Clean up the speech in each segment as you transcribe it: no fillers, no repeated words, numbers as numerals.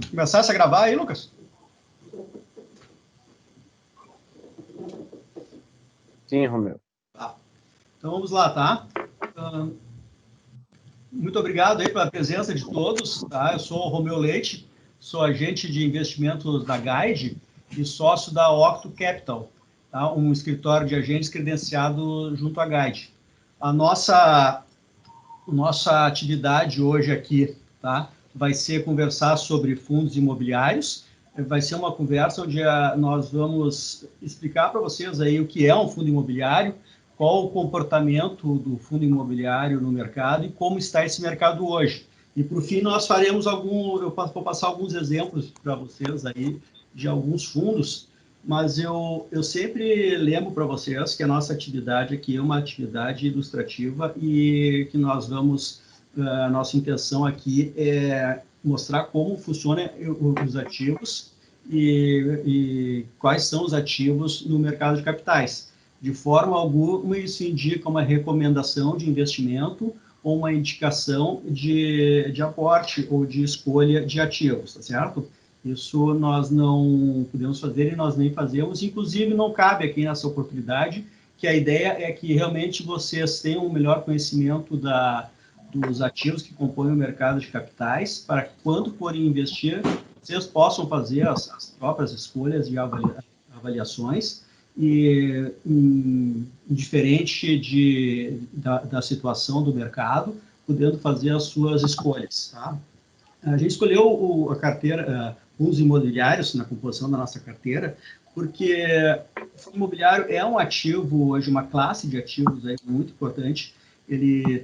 Começasse a gravar aí, Lucas? Sim, Romeu. Tá. Então vamos lá, tá? Muito obrigado aí pela presença de todos, tá? Eu sou o Romeu Leite, sou agente de investimentos da Guide e sócio da Octo Capital, tá? Um escritório de agentes credenciado junto à Guide. A nossa atividade hoje aqui, tá? Vai ser conversar sobre fundos imobiliários. Vai ser uma conversa onde nós vamos explicar para vocês aí o que é um fundo imobiliário, qual o comportamento do fundo imobiliário no mercado e como está esse mercado hoje. E, por fim, nós faremos eu vou passar alguns exemplos para vocês aí de alguns fundos, mas eu sempre lembro para vocês que a nossa atividade aqui é uma atividade ilustrativa e que a nossa intenção aqui é mostrar como funcionam os ativos e quais são os ativos no mercado de capitais. De forma alguma, isso indica uma recomendação de investimento ou uma indicação de aporte ou de escolha de ativos, tá certo? Isso nós não podemos fazer e nós nem fazemos, inclusive não cabe aqui nessa oportunidade, que a ideia é que realmente vocês tenham um melhor conhecimento dos ativos que compõem o mercado de capitais, para que quando forem investir, vocês possam fazer as próprias escolhas e avaliações, e indiferente da situação do mercado, podendo fazer as suas escolhas, tá? A gente escolheu a carteira, fundos imobiliários na composição da nossa carteira, porque o fundo imobiliário é um ativo hoje, uma classe de ativos aí muito importante. Ele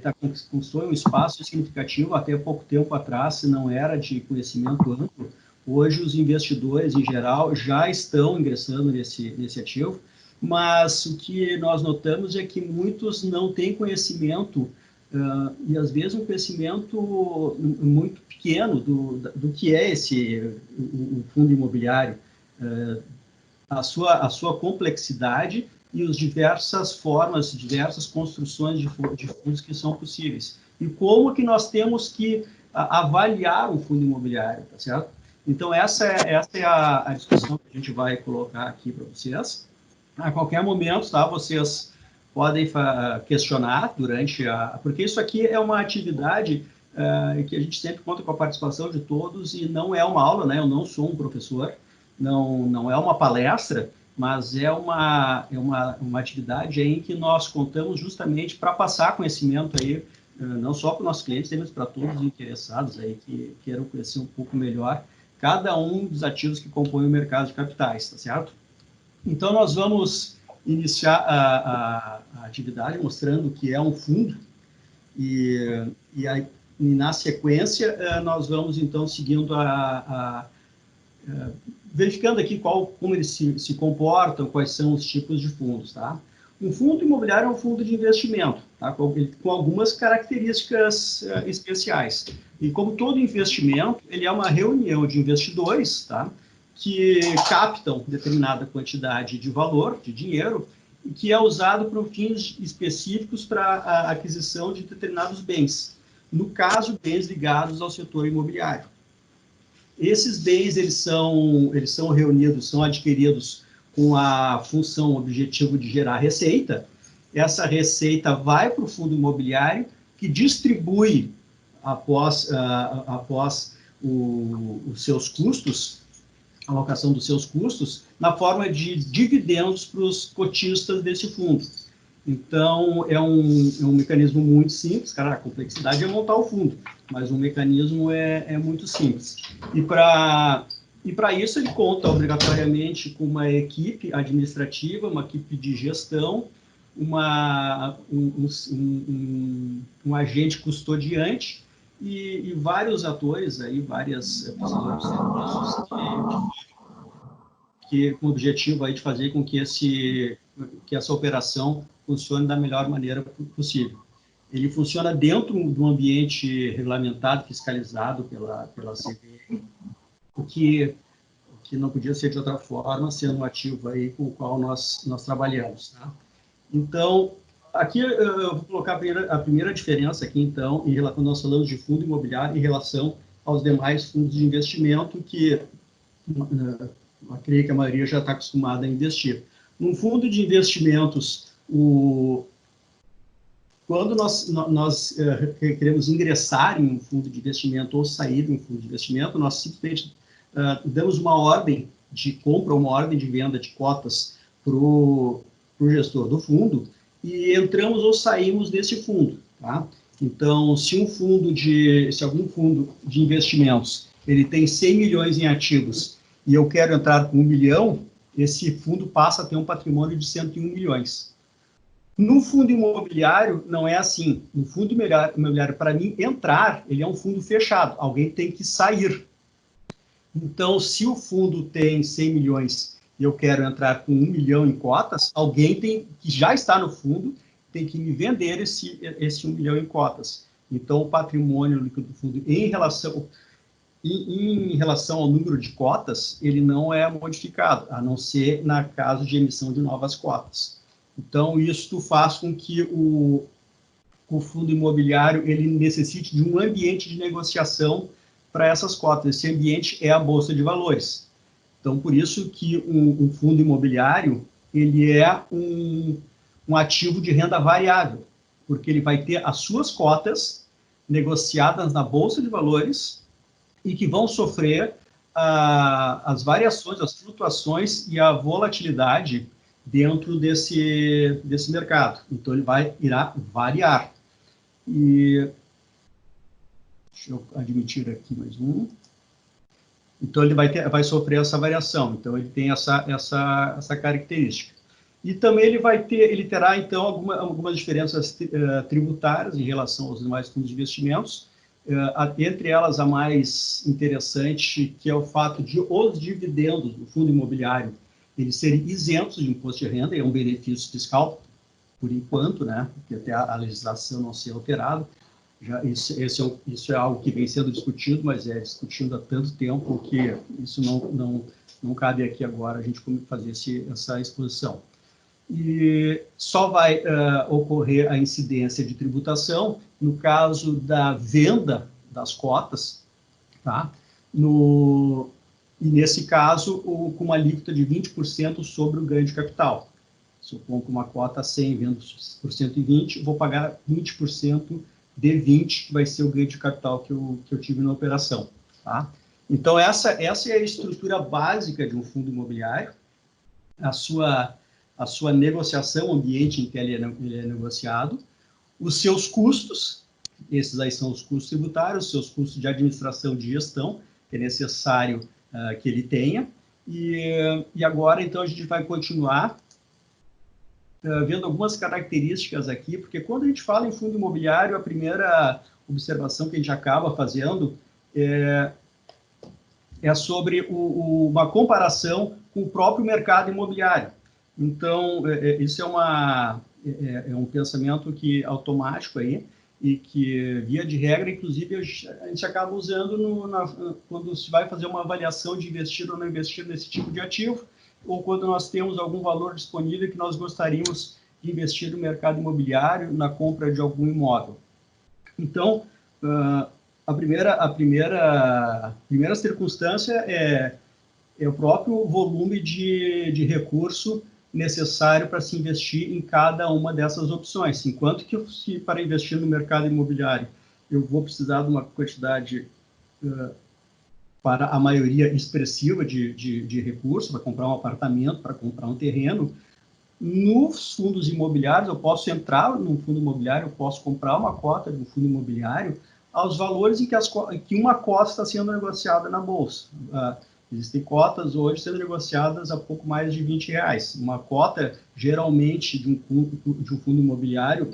constrói um espaço significativo, até pouco tempo atrás não era de conhecimento amplo. Hoje os investidores, em geral, já estão ingressando nesse ativo, mas o que nós notamos é que muitos não têm conhecimento e às vezes um conhecimento muito pequeno do que é o fundo imobiliário, a sua complexidade e as diversas formas, diversas construções de fundos que são possíveis. E como que nós temos que avaliar um fundo imobiliário, tá certo? Então, essa é a discussão que a gente vai colocar aqui para vocês. A qualquer momento, tá? Vocês podem questionar porque isso aqui é uma atividade que a gente sempre conta com a participação de todos e não é uma aula, né? Eu não sou um professor, não é uma palestra, mas é uma atividade em que nós contamos justamente para passar conhecimento aí, não só para os nossos clientes, mas para todos os interessados aí que queiram conhecer um pouco melhor cada um dos ativos que compõem o mercado de capitais, tá certo? Então, nós vamos iniciar a atividade mostrando o que é um fundo e na sequência, nós vamos, então, seguindo verificando aqui como eles se comportam, quais são os tipos de fundos, tá? Um fundo imobiliário é um fundo de investimento, tá? Com algumas características especiais. E como todo investimento, ele é uma reunião de investidores, tá? Que captam determinada quantidade de valor, de dinheiro, e que é usado para fins específicos para a aquisição de determinados bens. No caso, bens ligados ao setor imobiliário. Esses bens, eles são reunidos, são adquiridos com a função, objetivo de gerar receita. Essa receita vai para o fundo imobiliário, que distribui após os seus custos, a alocação dos seus custos, na forma de dividendos para os cotistas desse fundo. Então, é um mecanismo muito simples, cara, a complexidade é montar o fundo, mas o mecanismo é muito simples. E para isso ele conta obrigatoriamente com uma equipe administrativa, uma equipe de gestão, um agente custodiante e vários atores, aí, várias prestadores de serviços que com o objetivo aí de fazer com que essa operação funcione da melhor maneira possível. Ele funciona dentro de um ambiente regulamentado, fiscalizado pela CVM, o que não podia ser de outra forma, sendo um ativo aí com o qual nós trabalhamos, tá? Então, aqui eu vou colocar a primeira diferença aqui, então, quando nós falamos de fundo imobiliário em relação aos demais fundos de investimento que eu creio que a maioria já está acostumada a investir. Num fundo de investimentos, quando nós queremos ingressar em um fundo de investimento ou sair de um fundo de investimento, nós simplesmente damos uma ordem de compra, uma ordem de venda de cotas para o gestor do fundo e entramos ou saímos desse fundo, tá? Então, se algum fundo de investimentos ele tem 100 milhões em ativos e eu quero entrar com 1 milhão, esse fundo passa a ter um patrimônio de 101 milhões. No fundo imobiliário, não é assim. No fundo imobiliário, para mim, entrar, ele é um fundo fechado. Alguém tem que sair. Então, se o fundo tem 100 milhões e eu quero entrar com 1 milhão em cotas, alguém que já está no fundo tem que me vender esse 1 milhão em cotas. Então, o patrimônio líquido do fundo, em relação ao número de cotas, ele não é modificado, a não ser na caso de emissão de novas cotas. Então, isso faz com que o fundo imobiliário ele necessite de um ambiente de negociação para essas cotas. Esse ambiente é a Bolsa de Valores. Então, por isso que um fundo imobiliário ele é um ativo de renda variável, porque ele vai ter as suas cotas negociadas na Bolsa de Valores e que vão sofrer as variações, as flutuações e a volatilidade dentro desse mercado. Então, ele irá variar. E deixa eu admitir aqui mais um. Então, ele vai sofrer essa variação. Então, ele tem essa característica. E também ele terá, então, algumas diferenças tributárias em relação aos demais fundos de investimentos. Entre elas, a mais interessante, que é o fato de os dividendos do fundo imobiliário eles serem isentos de imposto de renda, é um benefício fiscal, por enquanto, né? Porque até a legislação não ser alterada. Isso é algo que vem sendo discutido, mas é discutido há tanto tempo que isso não cabe aqui agora a gente fazer essa exposição. E só vai ocorrer a incidência de tributação no caso da venda das cotas, tá? E nesse caso, com uma alíquota de 20% sobre o ganho de capital. Se eu compro uma cota a 100 e vendo por 120, vou pagar 20% de 20, que vai ser o ganho de capital que eu tive na operação. Tá? Então, essa é a estrutura básica de um fundo imobiliário, a sua negociação, o ambiente em que ele é negociado, os seus custos, esses aí são os custos tributários, os seus custos de administração de gestão, que é necessário que ele tenha, e agora, então, a gente vai continuar vendo algumas características aqui, porque quando a gente fala em fundo imobiliário, a primeira observação que a gente acaba fazendo é sobre uma comparação com o próprio mercado imobiliário. Então, isso é um pensamento automático aí, e que, via de regra, inclusive, a gente acaba usando quando se vai fazer uma avaliação de investir ou não investir nesse tipo de ativo, ou quando nós temos algum valor disponível que nós gostaríamos de investir no mercado imobiliário, na compra de algum imóvel. Então, a primeira circunstância é o próprio volume de recurso necessário para se investir em cada uma dessas opções. Enquanto que para investir no mercado imobiliário eu vou precisar de uma quantidade para a maioria expressiva de recursos, para comprar um apartamento, para comprar um terreno, nos fundos imobiliários eu posso entrar num fundo imobiliário, eu posso comprar uma cota de um fundo imobiliário aos valores em que uma cota está sendo negociada na bolsa. Existem cotas hoje sendo negociadas a pouco mais de R$20. Uma cota, geralmente, de um fundo imobiliário,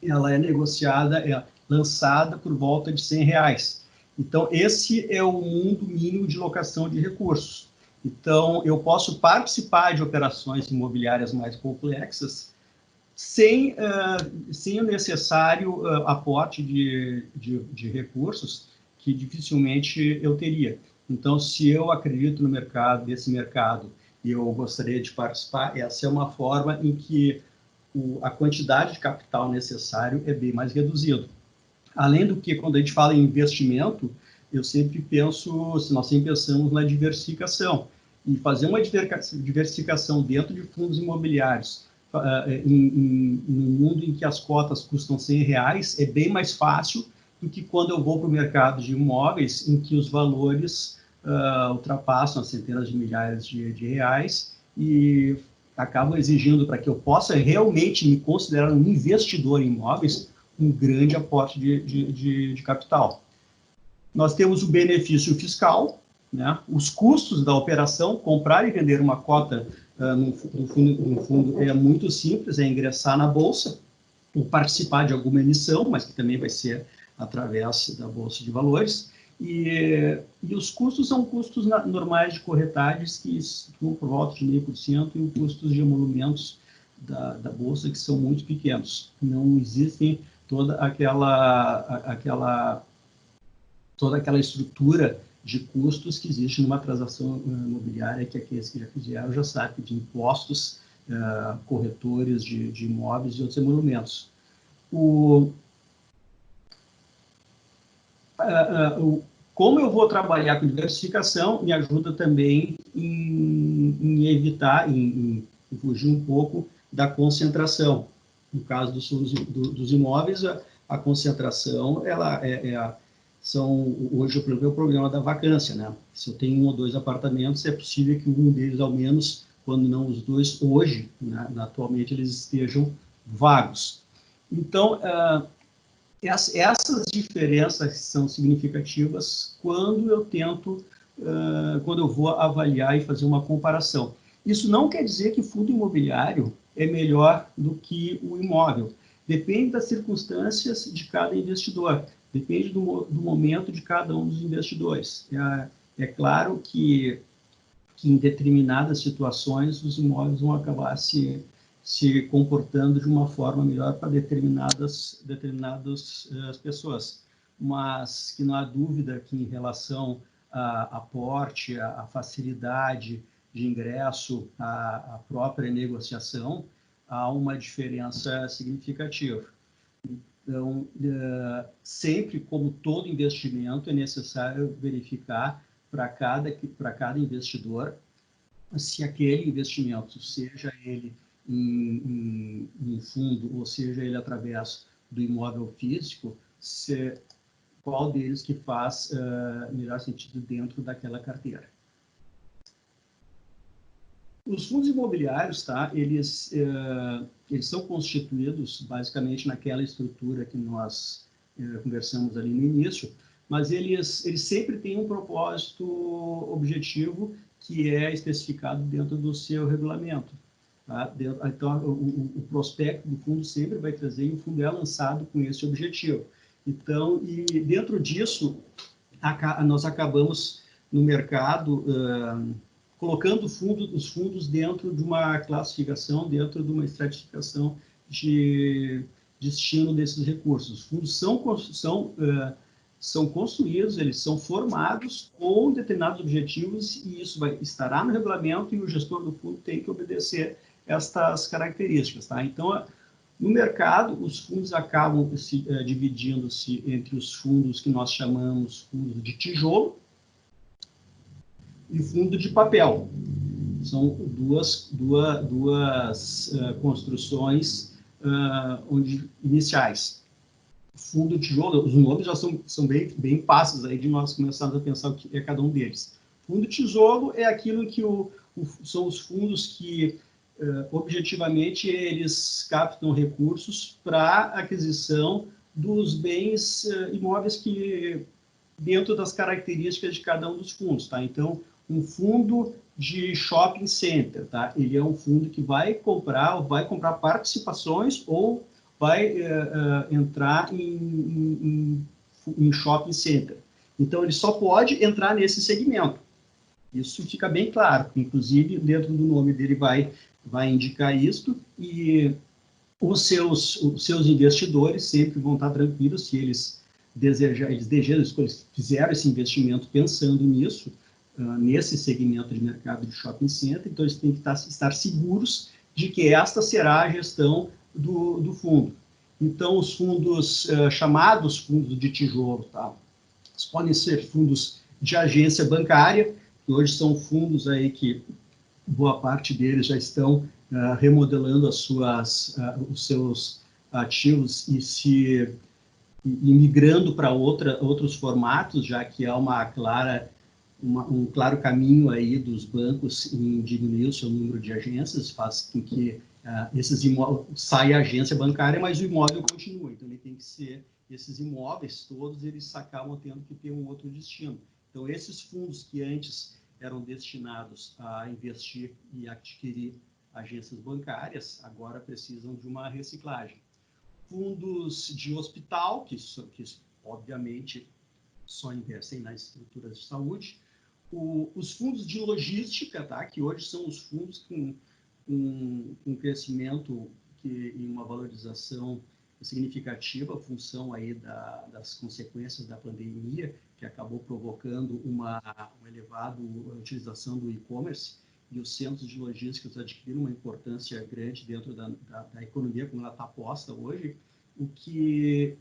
ela é negociada, lançada por volta de R$100. Então, esse é o mundo mínimo de locação de recursos. Então, eu posso participar de operações imobiliárias mais complexas sem o necessário aporte de recursos que dificilmente eu teria. Então, se eu acredito nesse mercado, e eu gostaria de participar, essa é uma forma em que a quantidade de capital necessário é bem mais reduzido. Além do que, quando a gente fala em investimento, eu sempre penso, se nós sempre pensamos na diversificação, e fazer uma diversificação dentro de fundos imobiliários, num mundo em que as cotas custam R$100, é bem mais fácil do que quando eu vou para o mercado de imóveis, em que os valores ultrapassam as centenas de milhares de reais e acabam exigindo, para que eu possa realmente me considerar um investidor em imóveis, um grande aporte de capital. Nós temos o benefício fiscal, né? Os custos da operação, comprar e vender uma cota no fundo é muito simples, é ingressar na Bolsa, ou participar de alguma emissão, mas que também vai ser através da Bolsa de Valores, e os custos são custos normais de corretagens, que estão por volta de 0,5%, e os custos de emolumentos da Bolsa, que são muito pequenos. Não existem toda aquela estrutura de custos que existe numa transação imobiliária, que aqueles que já fizeram já sabem, de impostos, corretores de imóveis e outros emolumentos. Como eu vou trabalhar com diversificação, me ajuda também em evitar, em fugir um pouco da concentração. No caso dos imóveis, a concentração, hoje o problema da vacância, né? Se eu tenho 1 ou 2 apartamentos, é possível que um deles, ao menos, quando não os dois, hoje, né, atualmente, eles estejam vagos. Então, essas diferenças são significativas quando eu vou avaliar e fazer uma comparação. Isso não quer dizer que fundo imobiliário é melhor do que o imóvel. Depende das circunstâncias de cada investidor, depende do momento de cada um dos investidores. É claro que em determinadas situações os imóveis vão acabar se comportando de uma forma melhor para determinadas pessoas, mas que não há dúvida que em relação a aporte, a facilidade de ingresso, a própria negociação, há uma diferença significativa. Então, sempre, como todo investimento, é necessário verificar para cada investidor se aquele investimento, seja ele em um fundo, ou seja ele através do imóvel físico, qual deles que faz melhor sentido dentro daquela carteira. Os fundos imobiliários, tá? Eles são constituídos basicamente naquela estrutura que nós conversamos ali no início, mas eles sempre têm um propósito objetivo que é especificado dentro do seu regulamento. Tá? Então, o prospecto do fundo sempre vai trazer, e o fundo é lançado com esse objetivo. Então, e dentro disso, nós acabamos no mercado colocando os fundos dentro de uma classificação, dentro de uma estratificação de destino desses recursos. Os fundos são construídos, eles são formados com determinados objetivos, e isso estará no regulamento, e o gestor do fundo tem que obedecer estas características. Tá? Então, no mercado, os fundos acabam dividindo-se entre os fundos que nós chamamos fundos de tijolo e fundo de papel. São duas construções iniciais. Fundo de tijolo, os nomes já são bem fáceis aí de nós começarmos a pensar o que é cada um deles. Fundo de tijolo é aquilo que são os fundos que objetivamente eles captam recursos para aquisição dos bens imóveis que dentro das características de cada um dos fundos, tá? Então, um fundo de shopping center, tá? Ele é um fundo que vai comprar participações ou vai entrar em shopping center. Então, ele só pode entrar nesse segmento. Isso fica bem claro. Inclusive, dentro do nome dele vai indicar isso, e os seus investidores sempre vão estar tranquilos se eles fizeram esse investimento pensando nisso, nesse segmento de mercado de shopping center, então eles têm que estar seguros de que esta será a gestão do fundo. Então, os fundos chamados fundos de tijolo, tá? podem ser fundos de agência bancária, que hoje são fundos aí que boa parte deles já estão remodelando os seus ativos e migrando para outros formatos, já que há um claro caminho aí dos bancos em diminuir o seu número de agências, faz com que esses imóveis saia a agência bancária, mas o imóvel continua. Então, ele tem que ser, esses imóveis todos, eles acabam tendo que ter um outro destino. Então, esses fundos que antes eram destinados a investir e adquirir agências bancárias, agora precisam de uma reciclagem. Fundos de hospital, que obviamente só investem nas estruturas de saúde. Os fundos de logística, tá? Que hoje são os fundos com um crescimento e uma valorização significativa, função aí das consequências da pandemia, que acabou provocando uma elevada utilização do e-commerce, e os centros de logística adquiriram uma importância grande dentro da economia, como ela está posta hoje,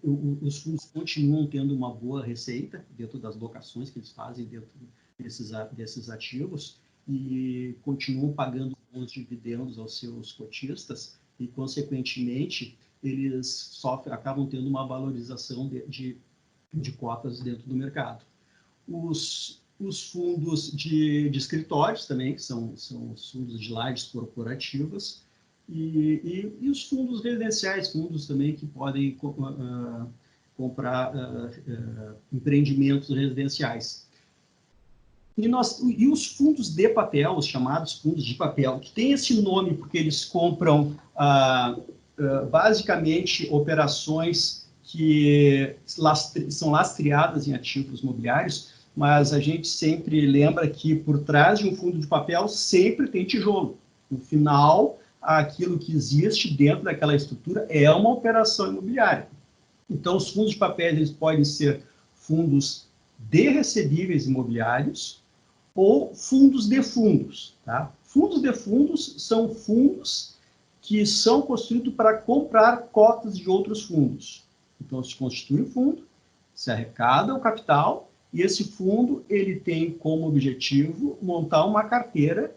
os fundos continuam tendo uma boa receita dentro das locações que eles fazem dentro desses ativos e continuam pagando bons dividendos aos seus cotistas e, consequentemente, eles acabam tendo uma valorização de cotas dentro do mercado. Os fundos de escritórios também, que são os fundos de lajes corporativas, e os fundos residenciais, fundos também que podem comprar empreendimentos residenciais. E os fundos de papel, os chamados fundos de papel, que tem esse nome porque eles compram basicamente operações que são lastreadas em ativos imobiliários, mas a gente sempre lembra que por trás de um fundo de papel sempre tem tijolo. No final, aquilo que existe dentro daquela estrutura é uma operação imobiliária. Então, os fundos de papéis eles podem ser fundos de recebíveis imobiliários ou fundos de fundos. Tá? Fundos de fundos são fundos que são construídos para comprar cotas de outros fundos. Então, se constitui o fundo, se arrecada o capital, e esse fundo ele tem como objetivo montar uma carteira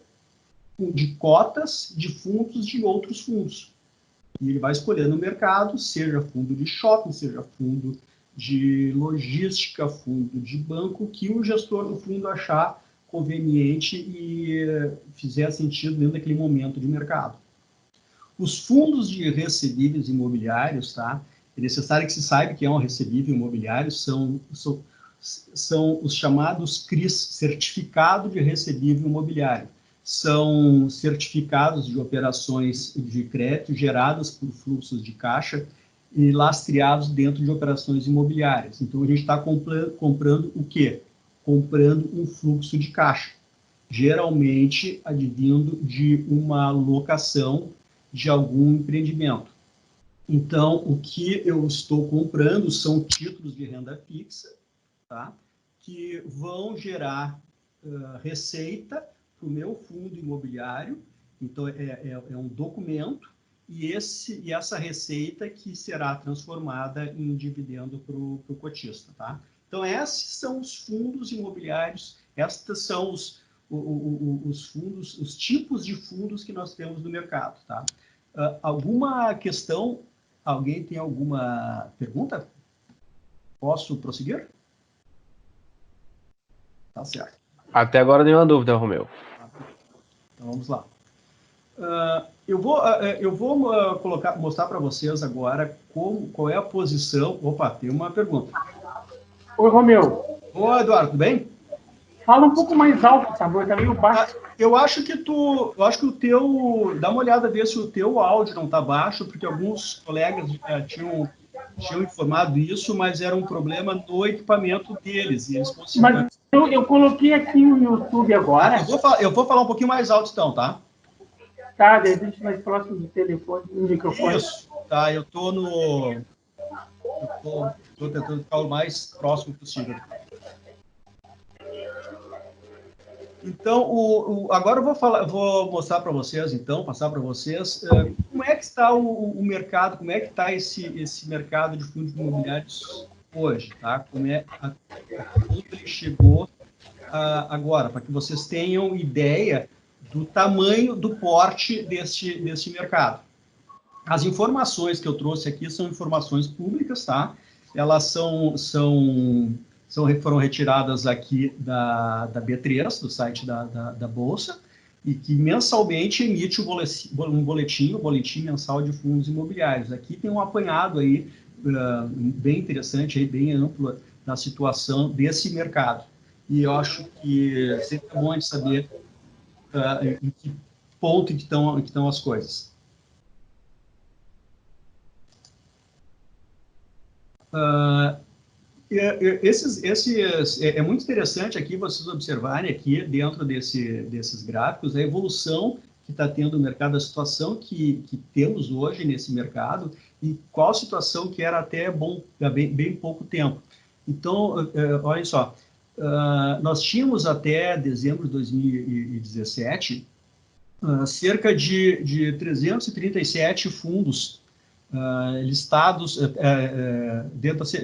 de cotas de fundos de outros fundos. E ele vai escolher no mercado, seja fundo de shopping, seja fundo de logística, fundo de banco, que o gestor do fundo achar conveniente e fizer sentido dentro daquele momento de mercado. Os fundos de recebíveis imobiliários, tá? É necessário que se saiba que é um recebível imobiliário, são os chamados CRIs, Certificado de Recebível Imobiliário. São certificados de operações de crédito geradas por fluxos de caixa e lastreados dentro de operações imobiliárias. Então, a gente está comprando o quê? Comprando um fluxo de caixa, geralmente advindo de uma locação de algum empreendimento. Então, o que eu estou comprando são títulos de renda fixa, tá? Que vão gerar receita para o meu fundo imobiliário. Então, é um documento e essa receita que será transformada em dividendo para o cotista. Tá? Então, esses são os fundos imobiliários, estes são os fundos, os tipos de fundos que nós temos no mercado. Tá? Alguma questão? Alguém tem alguma pergunta? Posso prosseguir? Tá certo. Até agora nenhuma dúvida, Romeu. Então vamos lá. Eu vou mostrar para vocês agora qual é a posição. Opa, tem uma pergunta. Oi, Romeu. Oi, Eduardo, tudo bem? Fala um pouco mais alto, por favor, tá meio baixo. Eu acho que o teu, dá uma olhada, ver se o teu áudio não está baixo, porque alguns colegas tinham informado isso, mas era um problema no equipamento deles. E eles conseguiram... Mas eu coloquei aqui no YouTube agora. Eu vou falar um pouquinho mais alto então, tá? Tá, de repente mais próximo do telefone, do microfone. Isso, tá, eu tô tentando ficar o mais próximo possível. Então, agora eu vou mostrar para vocês, então, passar para vocês como é que está o mercado, como é que está esse mercado de fundos imobiliários hoje, tá? Como é como ele chegou agora, para que vocês tenham ideia do tamanho, do porte deste mercado. As informações que eu trouxe aqui são informações públicas, tá? Elas foram retiradas aqui da B3, do site da Bolsa, e que mensalmente emite um boletim mensal de fundos imobiliários. Aqui tem um apanhado aí, bem interessante, aí, bem amplo, da situação desse mercado. E eu acho que sempre é bom de saber em que ponto que estão as coisas. É muito interessante aqui vocês observarem aqui dentro desses gráficos a evolução que está tendo o mercado, a situação que temos hoje nesse mercado e qual a situação que era até bem pouco tempo. Então, olha só, nós tínhamos até dezembro de 2017 cerca de 337 fundos listados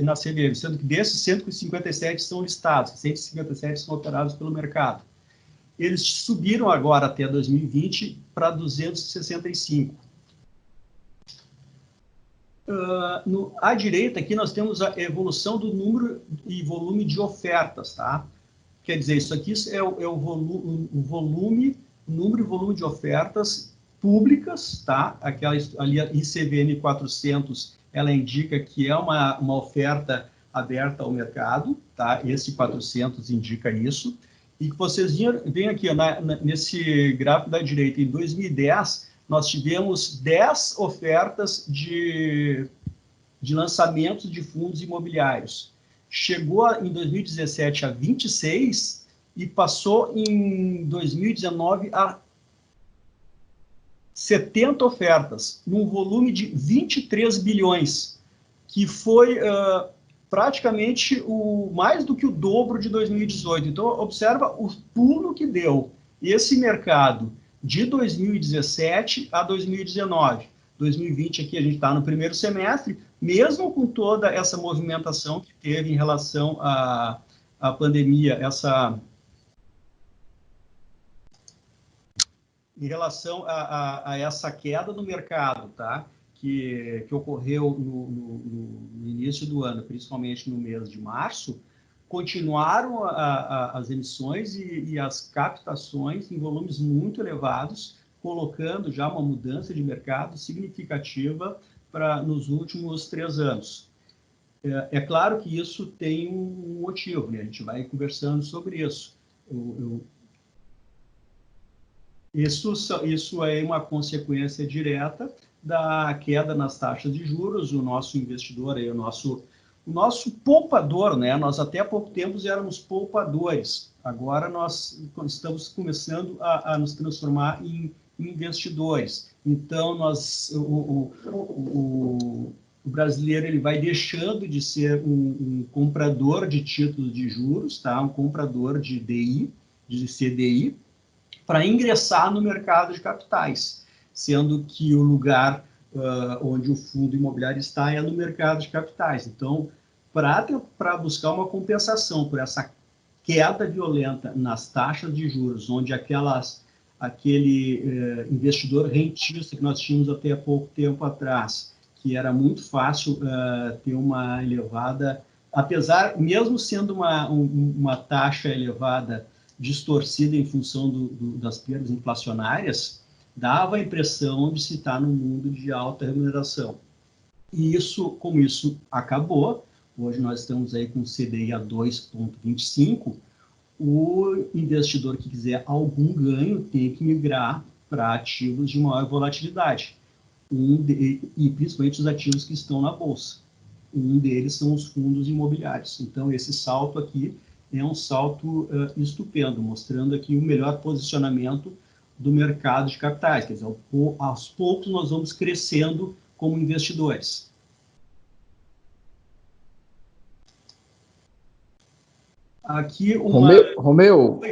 na CVM, sendo que desses 157 são listados, 157 são operados pelo mercado. Eles subiram agora até 2020 para 265. À direita aqui nós temos a evolução do número e volume de ofertas, tá? Quer dizer, isso aqui é o volume, número e volume de ofertas públicas, tá? Aquela ali, a ICVM 400, ela indica que é uma oferta aberta ao mercado, tá? Esse 400 indica isso. E que vocês veem aqui, nesse gráfico da direita, em 2010, nós tivemos 10 ofertas de lançamentos de fundos imobiliários. Chegou em 2017 a 26 e passou em 2019 a 70 ofertas, num volume de 23 bilhões, que foi praticamente mais do que o dobro de 2018. Então, observa o pulo que deu esse mercado de 2017 a 2019. 2020 aqui a gente está no primeiro semestre, mesmo com toda essa movimentação que teve em relação à pandemia, em relação a essa queda no mercado, tá? Que ocorreu no início do ano, principalmente no mês de março, continuaram as emissões e as captações em volumes muito elevados, colocando já uma mudança de mercado significativa nos últimos 3 anos. É claro que isso tem um motivo, né? A gente vai conversando sobre isso. Isso é uma consequência direta da queda nas taxas de juros. O nosso investidor, o nosso poupador, né? Nós até há pouco tempo éramos poupadores. Agora nós estamos começando a nos transformar em investidores. Então, o brasileiro ele vai deixando de ser um comprador de títulos de juros, tá? Um comprador de DI, de CDI, para ingressar no mercado de capitais, sendo que o lugar onde o fundo imobiliário está é no mercado de capitais. Então, para buscar uma compensação por essa queda violenta nas taxas de juros, onde aquele investidor rentista que nós tínhamos até há pouco tempo atrás, que era muito fácil ter uma elevada, apesar, mesmo sendo uma taxa elevada, distorcida em função das perdas inflacionárias, dava a impressão de se estar num mundo de alta remuneração. E como isso acabou, hoje nós estamos aí com CDI a 2,25, o investidor que quiser algum ganho tem que migrar para ativos de maior volatilidade, e principalmente os ativos que estão na Bolsa. Um deles são os fundos imobiliários. Então, esse salto aqui é um salto estupendo, mostrando aqui o melhor posicionamento do mercado de capitais. Quer dizer, aos poucos nós vamos crescendo como investidores. Aqui Romeu,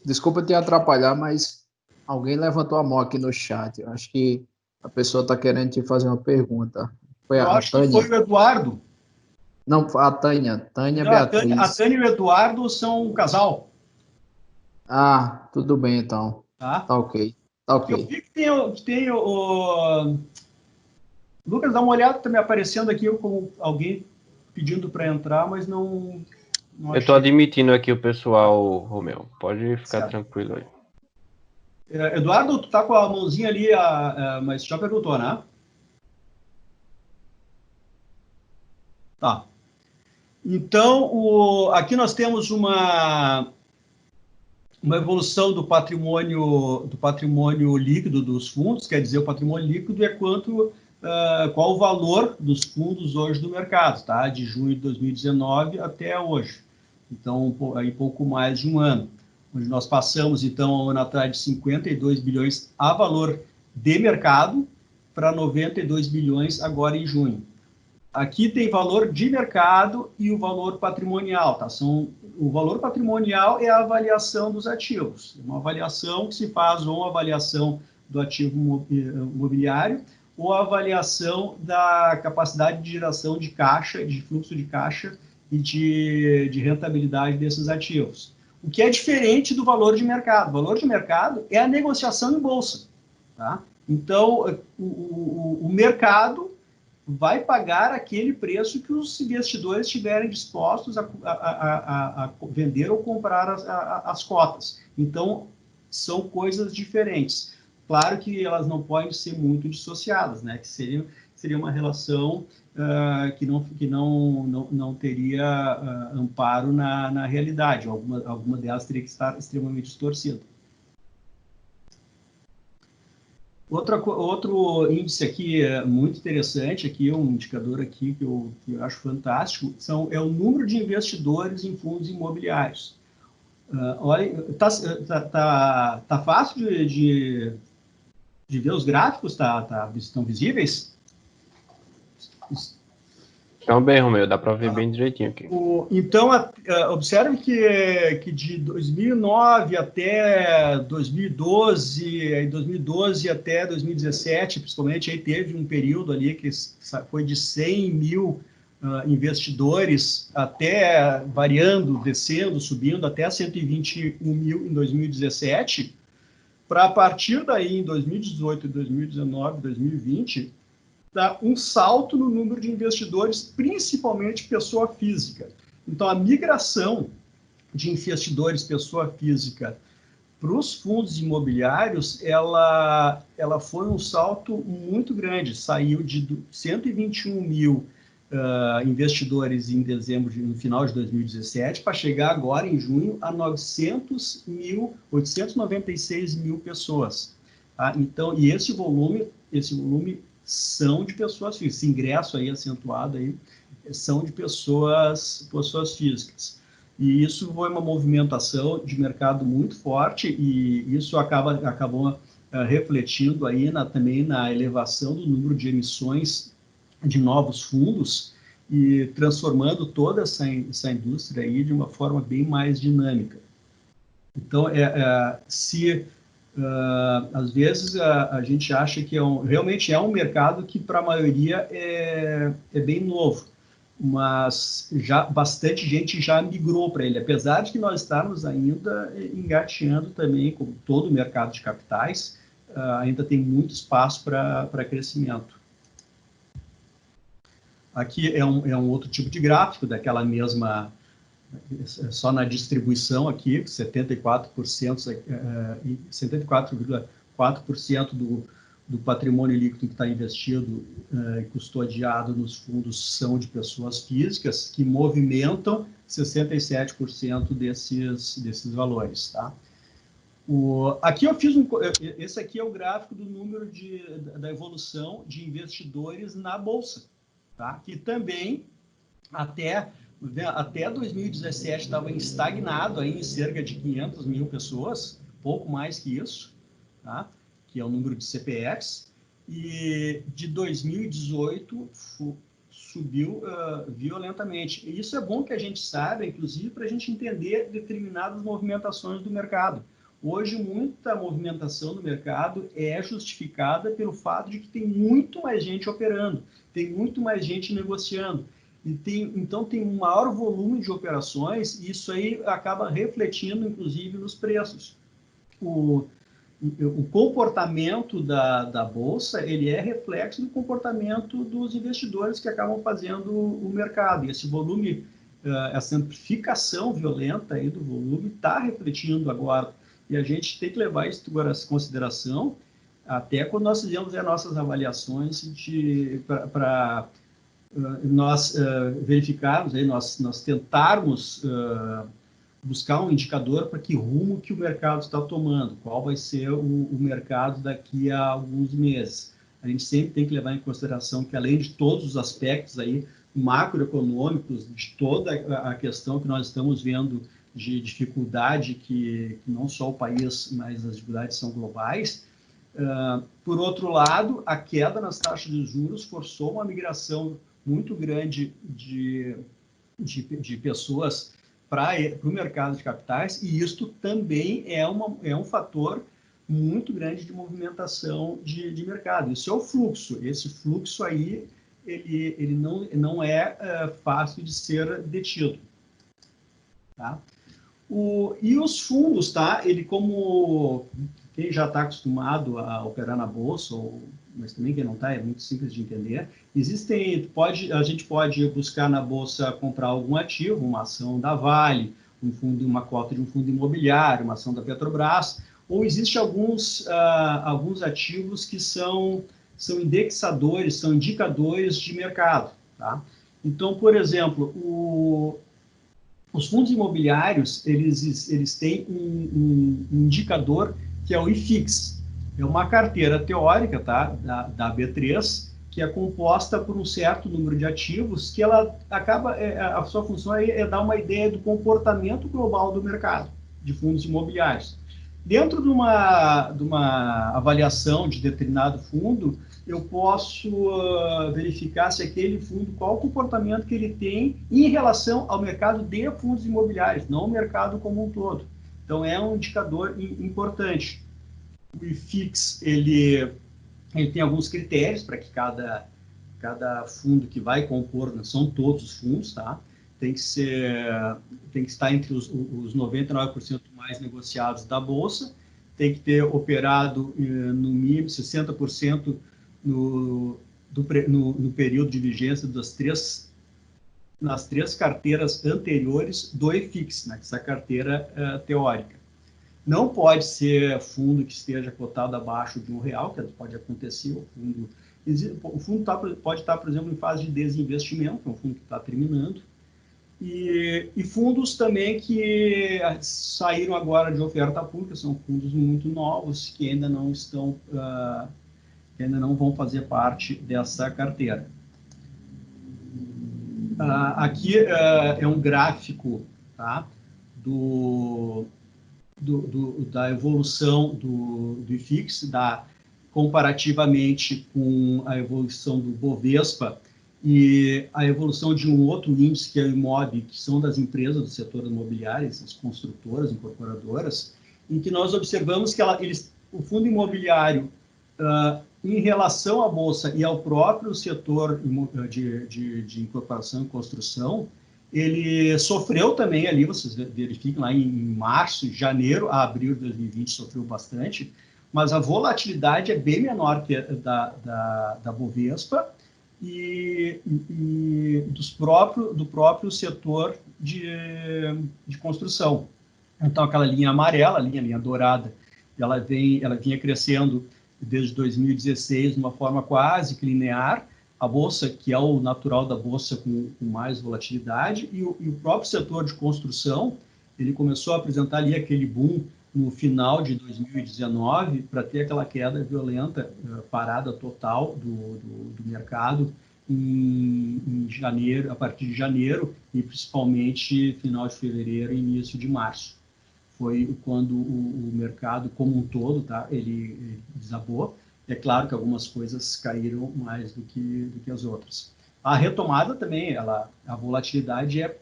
desculpa te atrapalhar, mas alguém levantou a mão aqui no chat. Eu acho que a pessoa está querendo te fazer uma pergunta. Eu acho que foi o Eduardo. Não, a Tânia. Tânia Não, a Beatriz. Tânia e o Eduardo são um casal, Ah, tudo bem, então. tá? Tá ok. Tá Eu ok. vi que tem o... Lucas, dá uma olhada, tá me aparecendo aqui como alguém pedindo para entrar, mas não Eu tô achei. admitindo aqui o pessoal, Romeu. Pode ficar Certo. tranquilo aí. Eduardo, tu tá com a mãozinha ali, mas já perguntou, né? Tá. Então, aqui nós temos uma evolução do patrimônio líquido dos fundos, quer dizer, o patrimônio líquido é qual o valor dos fundos hoje no mercado, tá? De junho de 2019 até hoje. Então, aí pouco mais de um ano, onde nós passamos, então, ao ano atrás de 52 bilhões a valor de mercado para 92 bilhões agora em junho. Aqui tem valor de mercado e o valor patrimonial, tá? O valor patrimonial é a avaliação dos ativos. Uma avaliação que se faz ou uma avaliação do ativo imobiliário ou a avaliação da capacidade de geração de caixa, de fluxo de caixa e de rentabilidade desses ativos. O que é diferente do valor de mercado. O valor de mercado é a negociação em bolsa, tá? Então, o mercado vai pagar aquele preço que os investidores estiverem dispostos a vender ou comprar as cotas. Então, são coisas diferentes. Claro que elas não podem ser muito dissociadas, né? Que seria uma relação que não teria amparo na realidade. Alguma delas teria que estar extremamente distorcida. Outro índice aqui muito interessante, aqui um indicador aqui que eu acho fantástico, é o número de investidores em fundos imobiliários. Olha, tá fácil de ver os gráficos? Estão visíveis? Então, bem, Romeu, dá para ver bem direitinho aqui. Então, observe que de 2009 até 2012, 2012 até 2017, principalmente, aí teve um período ali que foi de 100 mil investidores, até variando, descendo, subindo, até 121 mil em 2017, para a partir daí, em 2018, 2019, 2020, dá um salto no número de investidores, principalmente pessoa física. Então, a migração de investidores pessoa física para os fundos imobiliários, ela foi um salto muito grande. Saiu de 121 mil investidores em dezembro, no final de 2017, para chegar agora, em junho, a 896 mil pessoas. Tá? Então, e esse volume são de pessoas físicas. Esse ingresso aí acentuado aí são de pessoas físicas. E isso foi uma movimentação de mercado muito forte e isso acabou refletindo aí também na elevação do número de emissões de novos fundos e transformando toda essa indústria aí de uma forma bem mais dinâmica. Então, às vezes a gente acha que realmente é um mercado que para a maioria é bem novo, mas já bastante gente já migrou para ele, apesar de que nós estamos ainda engateando também, como todo o mercado de capitais, ainda tem muito espaço para crescimento. Aqui é um outro tipo de gráfico, daquela mesma, só na distribuição aqui, 74,4% do patrimônio líquido que está investido e custodiado nos fundos são de pessoas físicas, que movimentam 67% desses valores. Tá? Aqui eu fiz esse aqui é o gráfico do número da evolução de investidores na Bolsa, tá? Que também até 2017 estava estagnado aí em cerca de 500 mil pessoas, pouco mais que isso, tá? Que é o número de CPFs, e de 2018 subiu violentamente. E isso é bom que a gente saiba, inclusive, para a gente entender determinadas movimentações do mercado. Hoje, muita movimentação no mercado é justificada pelo fato de que tem muito mais gente operando, tem muito mais gente negociando. Então tem um maior volume de operações e isso aí acaba refletindo, inclusive, nos preços. O comportamento da Bolsa, ele é reflexo do comportamento dos investidores que acabam fazendo o mercado. E esse volume, essa amplificação violenta aí do volume está refletindo agora. E a gente tem que levar isso agora em consideração, até quando nós fizemos as nossas avaliações para nós verificarmos, aí, nós tentarmos buscar um indicador para que rumo que o mercado está tomando, qual vai ser o mercado daqui a alguns meses. A gente sempre tem que levar em consideração que, além de todos os aspectos aí macroeconômicos, de toda a questão que nós estamos vendo de dificuldade, que não só o país, mas as dificuldades são globais. Por outro lado, a queda nas taxas de juros forçou uma migração muito grande de pessoas para o mercado de capitais, e isto também é um fator muito grande de movimentação de mercado. Isso é o fluxo. Esse fluxo aí, ele não é fácil de ser detido. Tá? E os fundos, tá? Ele, como quem já está acostumado a operar na bolsa, mas também quem não está, é muito simples de entender. A gente pode buscar na bolsa comprar algum ativo, uma ação da Vale, uma cota de um fundo imobiliário, uma ação da Petrobras, ou existem alguns ativos que são indexadores, são indicadores de mercado. Tá? Então, por exemplo, os fundos imobiliários, eles têm um indicador que é o IFIX. É uma carteira teórica, tá, da B3, que é composta por um certo número de ativos, que ela acaba, a sua função é dar uma ideia do comportamento global do mercado de fundos imobiliários. Dentro de uma avaliação de determinado fundo, eu posso verificar se aquele fundo, qual o comportamento que ele tem em relação ao mercado de fundos imobiliários, não o mercado como um todo. Então, é um indicador importante. O IFIX, ele tem alguns critérios para que cada fundo que vai compor, não são todos os fundos, tá? Tem que estar entre os 99% mais negociados da Bolsa, tem que ter operado no mínimo 60% no período de vigência nas três carteiras anteriores do IFIX, né, essa carteira teórica. Não pode ser fundo que esteja cotado abaixo de R$1, que pode acontecer. O fundo pode estar, por exemplo, em fase de desinvestimento, é um fundo que está terminando. E fundos também que saíram agora de oferta pública, são fundos muito novos, que ainda não estão, que ainda não vão fazer parte dessa carteira. Aqui é um gráfico, tá, da evolução do IFIX, comparativamente com a evolução do Bovespa e a evolução de um outro índice, que é o IMOB, que são das empresas do setor imobiliário, as construtoras, incorporadoras, em que nós observamos que o fundo imobiliário, em relação à Bolsa e ao próprio setor de incorporação e construção, ele sofreu também ali, vocês verificam lá em março, janeiro a abril de 2020 sofreu bastante, mas a volatilidade é bem menor que da Bovespa e do próprio setor de construção. Então, aquela linha amarela, a linha dourada, ela vinha crescendo desde 2016 de uma forma quase que linear, a Bolsa, que é o natural da Bolsa com mais volatilidade, e o próprio setor de construção, ele começou a apresentar ali aquele boom no final de 2019 para ter aquela queda violenta, parada total do mercado em janeiro, a partir de janeiro, e principalmente final de fevereiro e início de março. Foi quando o mercado como um todo, tá, ele desabou. É claro que algumas coisas caíram mais do que as outras. A retomada também, a volatilidade é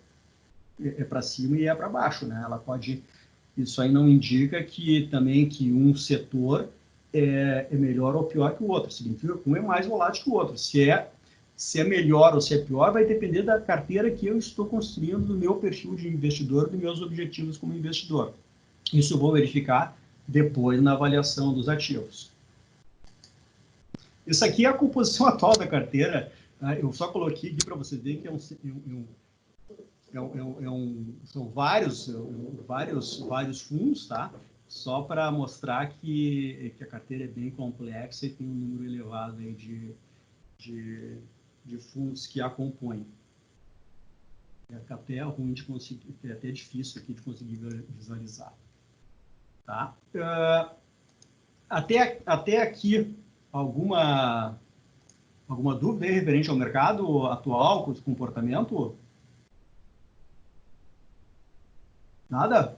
para cima e é para baixo, né? Ela pode, isso aí não indica que um setor é melhor ou pior que o outro. Significa que um é mais volátil que o outro. Se é Se é melhor ou se é pior, vai depender da carteira que eu estou construindo, do meu perfil de investidor, dos meus objetivos como investidor. Isso eu vou verificar depois na avaliação dos ativos. Isso aqui é a composição atual da carteira. Eu só coloquei aqui para vocês verem que são vários fundos, tá? Só para mostrar que a carteira é bem complexa e tem um número elevado aí de fundos que a compõem. É até ruim de conseguir, é até difícil aqui de conseguir visualizar. Tá? Até aqui, alguma dúvida aí referente ao mercado atual, com o comportamento? Nada?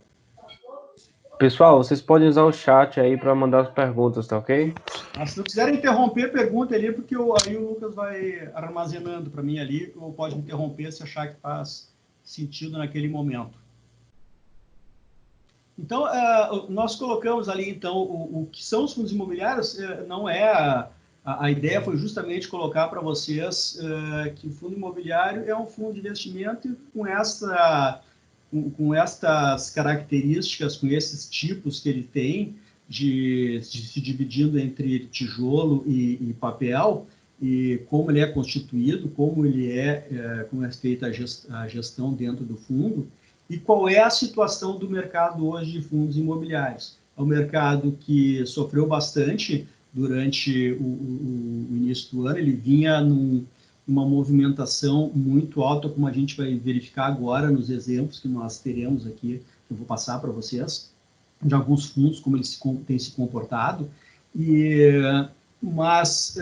Pessoal, vocês podem usar o chat aí para mandar as perguntas, tá ok? Se não quiserem interromper, pergunta ali, porque aí o Lucas vai armazenando para mim ali, ou pode me interromper se achar que faz sentido naquele momento. Então, nós colocamos ali, então, o que são os fundos imobiliários, não é... A ideia foi justamente colocar para vocês que o fundo imobiliário é um fundo de investimento com estas características, com esses tipos que ele tem, de se dividindo entre tijolo e papel, e como ele é constituído, como é feita a gestão dentro do fundo, e qual é a situação do mercado hoje de fundos imobiliários. É um mercado que sofreu bastante durante o início do ano, ele vinha uma movimentação muito alta, como a gente vai verificar agora nos exemplos que nós teremos aqui, que eu vou passar para vocês, de alguns fundos, como eles têm se comportado. Mas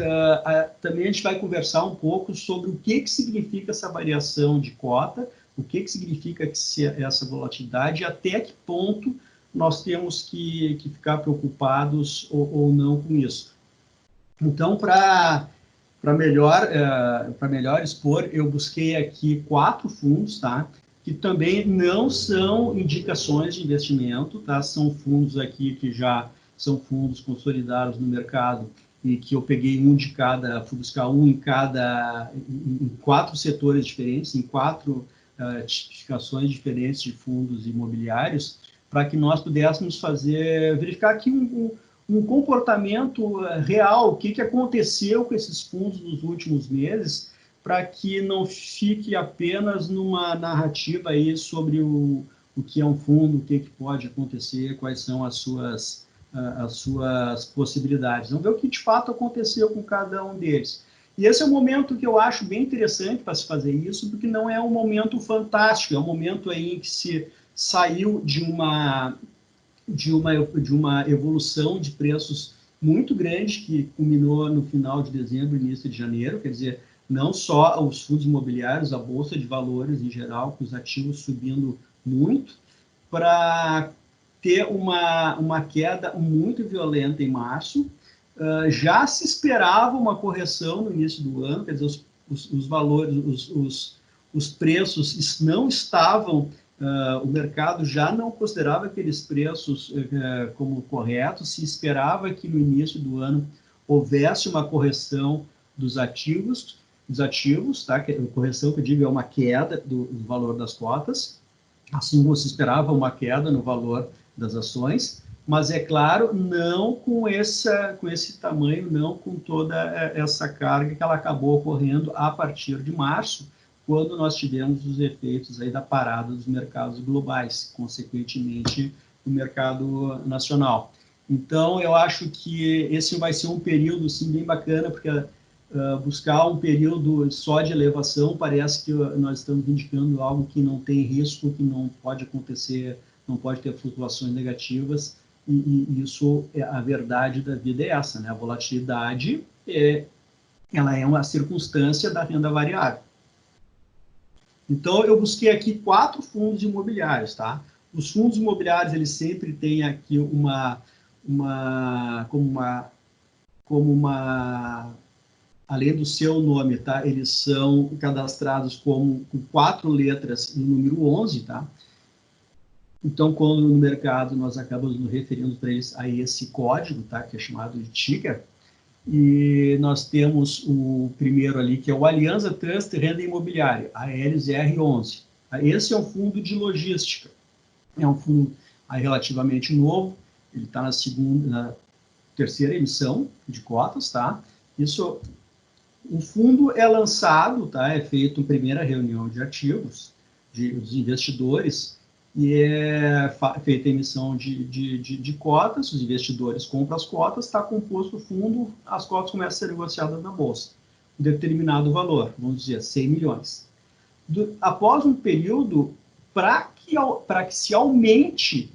também a gente vai conversar um pouco sobre o que significa essa variação de cota, o que significa essa volatilidade e até que ponto nós temos que ficar preocupados ou não com isso. Então, para melhor expor, eu busquei aqui 4 fundos, tá? Que também não são indicações de investimento, tá? São fundos aqui que já são fundos consolidados no mercado e que eu peguei fui buscar um em 4 setores diferentes, em 4 tipificações diferentes de fundos imobiliários, para que nós pudéssemos verificar aqui um comportamento real, o que aconteceu com esses fundos nos últimos meses, para que não fique apenas numa narrativa aí sobre o que é um fundo, o que pode acontecer, quais são as suas possibilidades. Vamos ver o que de fato aconteceu com cada um deles. E esse é um momento que eu acho bem interessante para se fazer isso, porque não é um momento fantástico, é um momento aí em que se saiu de uma evolução de preços muito grande, que culminou no final de dezembro, início de janeiro, quer dizer, não só os fundos imobiliários, a bolsa de valores em geral, com os ativos subindo muito, para ter uma queda muito violenta em março. Já se esperava uma correção no início do ano, quer dizer, os valores, os preços não estavam, o mercado já não considerava aqueles preços como corretos, se esperava que no início do ano houvesse uma correção dos ativos, tá? Correção que eu digo é uma queda do valor das cotas, assim como se esperava uma queda no valor das ações, mas é claro, não com esse tamanho, não com toda essa carga que ela acabou ocorrendo a partir de março, quando nós tivemos os efeitos aí da parada dos mercados globais, consequentemente do mercado nacional. Então, eu acho que esse vai ser um período sim, bem bacana, porque buscar um período só de elevação parece que nós estamos indicando algo que não tem risco, que não pode acontecer, não pode ter flutuações negativas, e isso, a verdade da vida é essa, né? A volatilidade ela é uma circunstância da renda variável. Então, eu busquei aqui 4 fundos imobiliários, tá? Os fundos imobiliários, eles sempre têm aqui além do seu nome, tá? Eles são cadastrados com 4 letras no número 11, tá? Então, quando no mercado nós acabamos nos referindo para eles a esse código, tá? Que é chamado de ticker, E nós temos o primeiro ali, que é o Alianza Trust Renda Imobiliária, a LZR11. Esse é um fundo de logística. É um fundo aí relativamente novo, ele está na terceira emissão de cotas, tá? Isso, o fundo é lançado, tá? É feito a primeira reunião de ativos dos investidores e é feita a emissão de cotas, os investidores compram as cotas, está composto o fundo, as cotas começam a ser negociadas na bolsa, um determinado valor, vamos dizer, 100 milhões. Após um período, para que se aumente,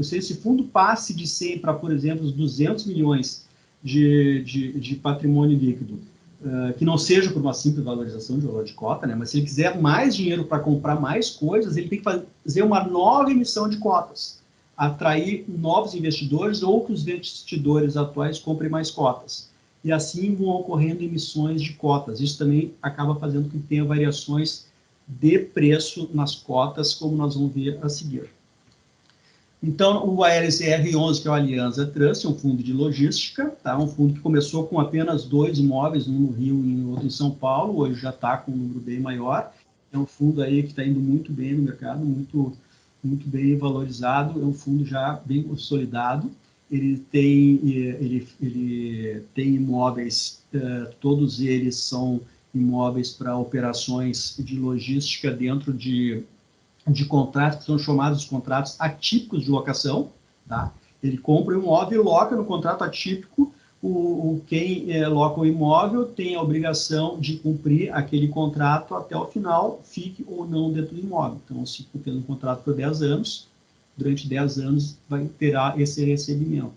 se esse fundo passe de 100 para, por exemplo, os 200 milhões de patrimônio líquido, que não seja por uma simples valorização de valor de cota, né? Mas se ele quiser mais dinheiro para comprar mais coisas, ele tem que fazer uma nova emissão de cotas, atrair novos investidores ou que os investidores atuais comprem mais cotas. E assim vão ocorrendo emissões de cotas. Isso também acaba fazendo com que tenha variações de preço nas cotas, como nós vamos ver a seguir. Então, o ALCR11, que é o Alianza Trust, é um fundo de logística, tá? Um fundo que começou com apenas 2 imóveis, um no Rio e outro em São Paulo, hoje já está com um número bem maior. É um fundo aí que está indo muito bem no mercado, muito bem valorizado, é um fundo já bem consolidado. Ele tem imóveis, todos eles são imóveis para operações de logística dentro de contratos que são chamados de contratos atípicos de locação, tá? Ele compra um imóvel e loca no contrato atípico, quem loca o imóvel tem a obrigação de cumprir aquele contrato até o final, fique ou não dentro do imóvel. Então, se fez um contrato por 10 anos, durante 10 anos terá esse recebimento.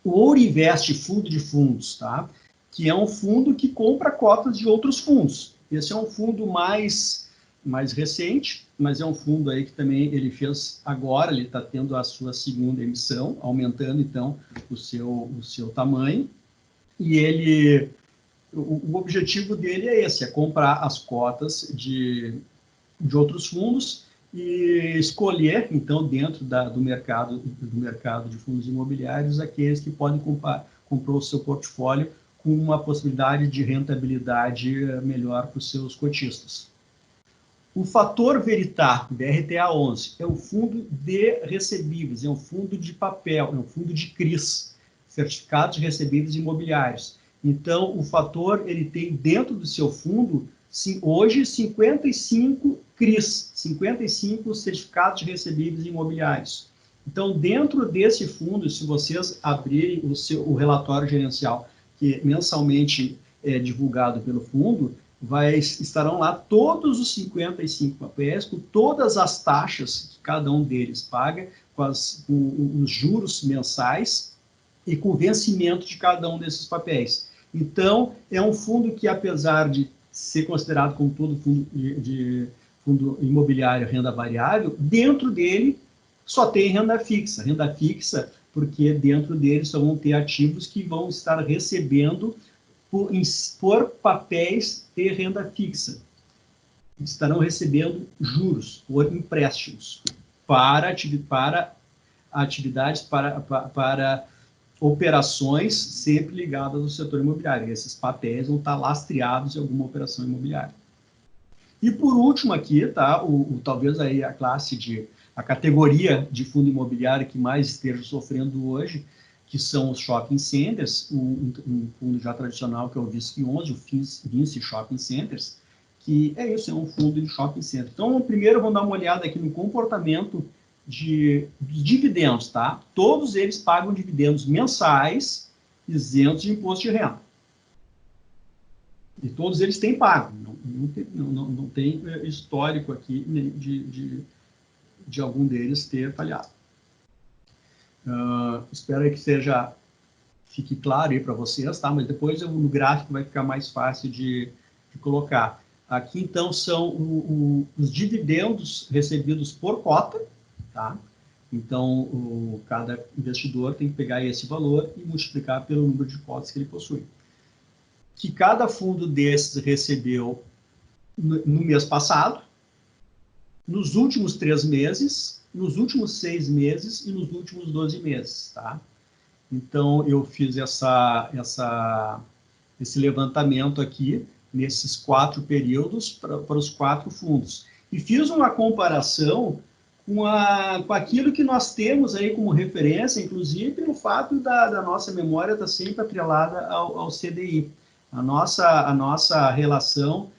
O Ourinvest Fundo de Fundos, tá? Que é um fundo que compra cotas de outros fundos. Esse é um fundo mais recente, mas é um fundo aí que também ele fez agora, ele está tendo a sua segunda emissão, aumentando então o seu tamanho, e o objetivo dele é esse, é comprar as cotas de outros fundos e escolher, então, dentro do mercado de fundos imobiliários, aqueles que podem comprar o seu portfólio com uma possibilidade de rentabilidade melhor para os seus cotistas. O Fator Veritar, BRTA11, é um fundo de recebíveis, é um fundo de papel, é um fundo de CRIs, Certificados de Recebíveis Imobiliários. Então, o Fator, ele tem dentro do seu fundo, hoje, 55 CRIs, 55 Certificados de Recebíveis Imobiliários. Então, dentro desse fundo, se vocês abrirem o relatório gerencial, que mensalmente é divulgado pelo fundo, estarão lá todos os 55 papéis, com todas as taxas que cada um deles paga, com os juros mensais e com o vencimento de cada um desses papéis. Então, é um fundo que, apesar de ser considerado como todo fundo imobiliário renda variável, dentro dele só tem renda fixa. Renda fixa porque dentro dele só vão ter ativos que vão estar recebendo por papéis de renda fixa. Estarão recebendo juros por empréstimos para atividades, para operações sempre ligadas ao setor imobiliário. Esses papéis vão estar lastreados em alguma operação imobiliária. E por último aqui, tá, talvez aí a categoria de fundo imobiliário que mais esteja sofrendo hoje, que são os shopping centers, um fundo já tradicional que é o VISC11, o Vinci Shopping Centers, que é isso, é um fundo de shopping center. Então, primeiro vamos dar uma olhada aqui no comportamento de dividendos, tá? Todos eles pagam dividendos mensais isentos de imposto de renda. E todos eles têm pago, não tem histórico aqui de algum deles ter falhado. Espero que fique claro aí para vocês, tá? Mas depois no gráfico vai ficar mais fácil de colocar. Aqui, então, são os dividendos recebidos por cota, tá? Então, cada investidor tem que pegar esse valor e multiplicar pelo número de cotas que ele possui. Que cada fundo desses recebeu no mês passado, nos últimos 3 meses, nos últimos 6 meses e nos últimos 12 meses, tá? Então, eu fiz esse levantamento aqui, nesses 4 períodos, para os 4 fundos. E fiz uma comparação com aquilo que nós temos aí como referência, inclusive o fato da nossa memória estar sempre atrelada ao CDI. A nossa relação,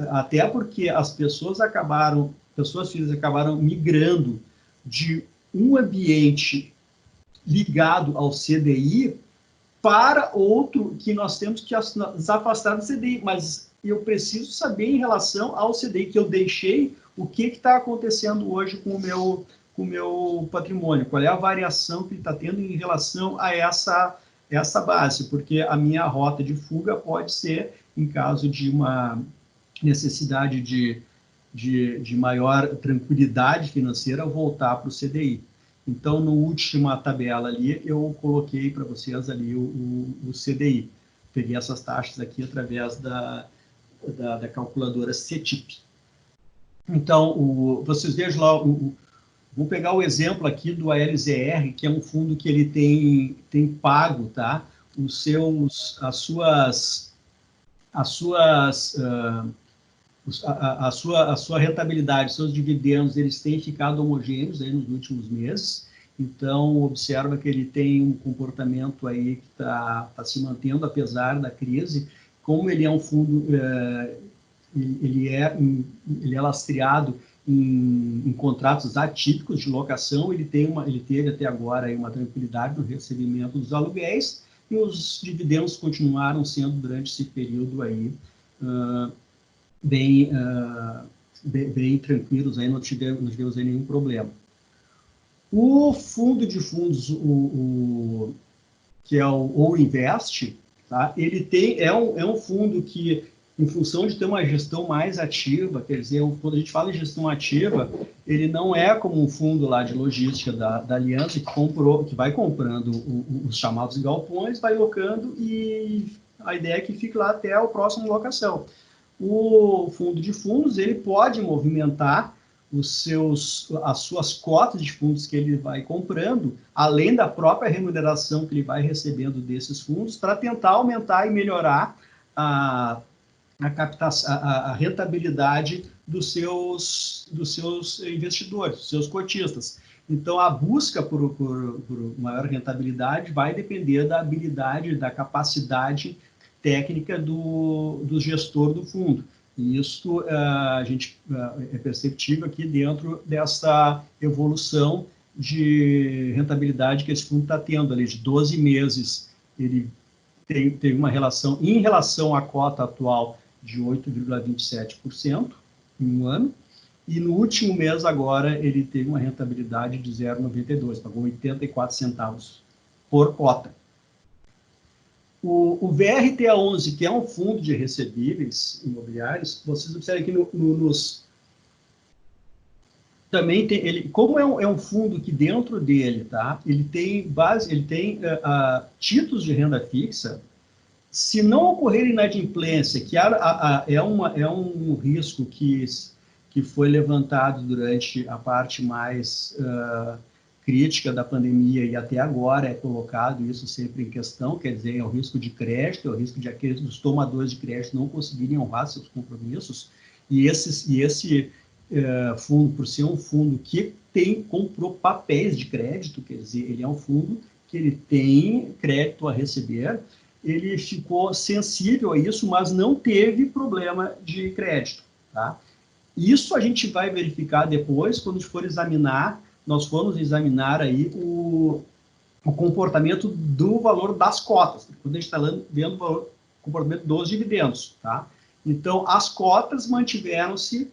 até porque as pessoas físicas acabaram migrando de um ambiente ligado ao CDI para outro que nós temos que nos afastar do CDI, mas eu preciso saber em relação ao CDI que eu deixei, o que está acontecendo hoje com o meu patrimônio, qual é a variação que ele está tendo em relação a essa base, porque a minha rota de fuga pode ser, em caso de uma necessidade de maior tranquilidade financeira, voltar para o CDI. Então, no última tabela ali, eu coloquei para vocês ali o CDI. Peguei essas taxas aqui através da calculadora CETIP. Então, vocês vejam lá, vou pegar o exemplo aqui do ALZR, que é um fundo que ele tem pago, tá? A sua rentabilidade, seus dividendos, eles têm ficado homogêneos aí nos últimos meses. Então, observa que ele tem um comportamento aí que está se mantendo apesar da crise. Como ele é um fundo, ele é lastreado em contratos atípicos de locação, ele teve até agora aí uma tranquilidade no recebimento dos aluguéis, e os dividendos continuaram sendo, durante esse período aí, bem tranquilos, aí não tivemos aí nenhum problema. O fundo de fundos, que é o Ouro Invest, tá? Ele é um fundo que, em função de ter uma gestão mais ativa, quer dizer, quando a gente fala em gestão ativa, ele não é como um fundo lá de logística da Aliança, que vai comprando os chamados galpões, vai locando, e a ideia é que fique lá até a próxima locação. O fundo de fundos, ele pode movimentar as suas cotas de fundos que ele vai comprando, além da própria remuneração que ele vai recebendo desses fundos, para tentar aumentar e melhorar a rentabilidade dos seus investidores, dos seus cotistas. Então, a busca por maior rentabilidade vai depender da habilidade, da capacidade técnica do gestor do fundo. E isso é perceptível aqui dentro dessa evolução de rentabilidade que esse fundo está tendo ali, de 12 meses. Ele tem uma relação, em relação à cota atual, de 8,27% em um ano, e no último mês agora ele teve uma rentabilidade de 0,92, pagou 84 centavos por cota. O VRTA11, que é um fundo de recebíveis imobiliários, vocês observam aqui também tem ele, como é um fundo que dentro dele, tá? Ele tem títulos de renda fixa. Se não ocorrer inadimplência, que é um risco que foi levantado durante a parte mais crítica da pandemia, e até agora é colocado isso sempre em questão, quer dizer, é o risco de crédito, é o risco de aqueles dos tomadores de crédito não conseguirem honrar seus compromissos, e esse fundo, por ser um fundo que comprou papéis de crédito, quer dizer, ele é um fundo que ele tem crédito a receber, ele ficou sensível a isso, mas não teve problema de crédito, tá? Isso a gente vai verificar depois, quando nós formos examinar aí o comportamento do valor das cotas, quando a gente está vendo o comportamento dos dividendos, tá? Então, as cotas mantiveram-se,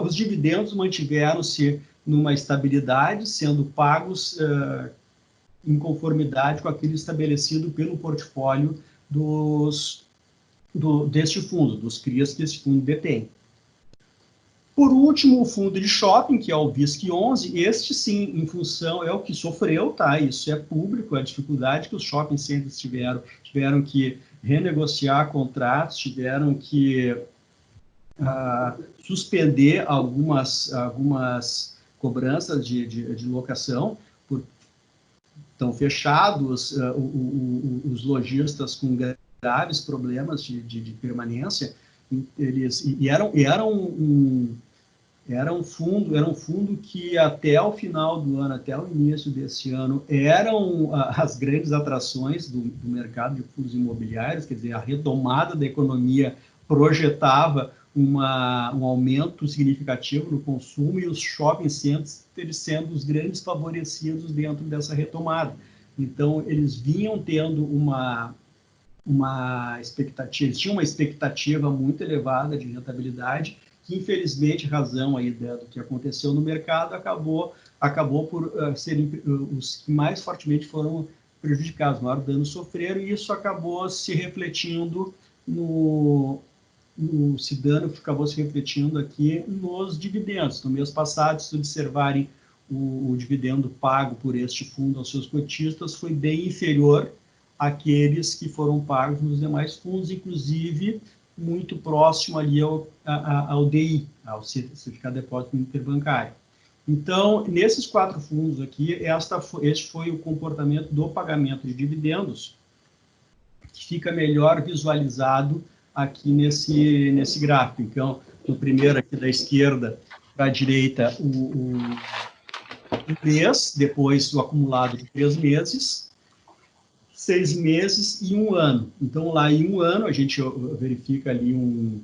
os dividendos mantiveram-se numa estabilidade, sendo pagos em conformidade com aquilo estabelecido pelo portfólio deste fundo, dos CRIs que esse fundo detém. Por último, o fundo de shopping, que é o VISC11, este sim, em função, é o que sofreu, tá? Isso é público, a dificuldade que os shopping centers tiveram que renegociar contratos, tiveram que suspender algumas cobranças de locação, estão fechados, os lojistas com graves problemas de permanência, era um fundo que até o final do ano, até o início desse ano, eram as grandes atrações do mercado de fundos imobiliários, quer dizer, a retomada da economia projetava um aumento significativo no consumo, e os shopping centers sendo os grandes favorecidos dentro dessa retomada. Então, eles vinham tendo uma expectativa, eles tinham uma expectativa muito elevada de rentabilidade, que, infelizmente, razão aí do que aconteceu no mercado, acabou por serem os que mais fortemente foram prejudicados, o maior dano sofreram, e isso acabou se refletindo acabou se refletindo aqui nos dividendos. No mês passado, se observarem, o dividendo pago por este fundo aos seus cotistas foi bem inferior àqueles que foram pagos nos demais fundos, inclusive muito próximo ali ao DI, ao Certificado de Depósito Interbancário. Então, nesses 4 fundos aqui, este foi o comportamento do pagamento de dividendos, que fica melhor visualizado aqui nesse gráfico. Então, no primeiro aqui da esquerda para a direita, o mês, depois o acumulado de 3 meses, 6 meses e 1 ano. Então, lá em 1 ano, a gente verifica ali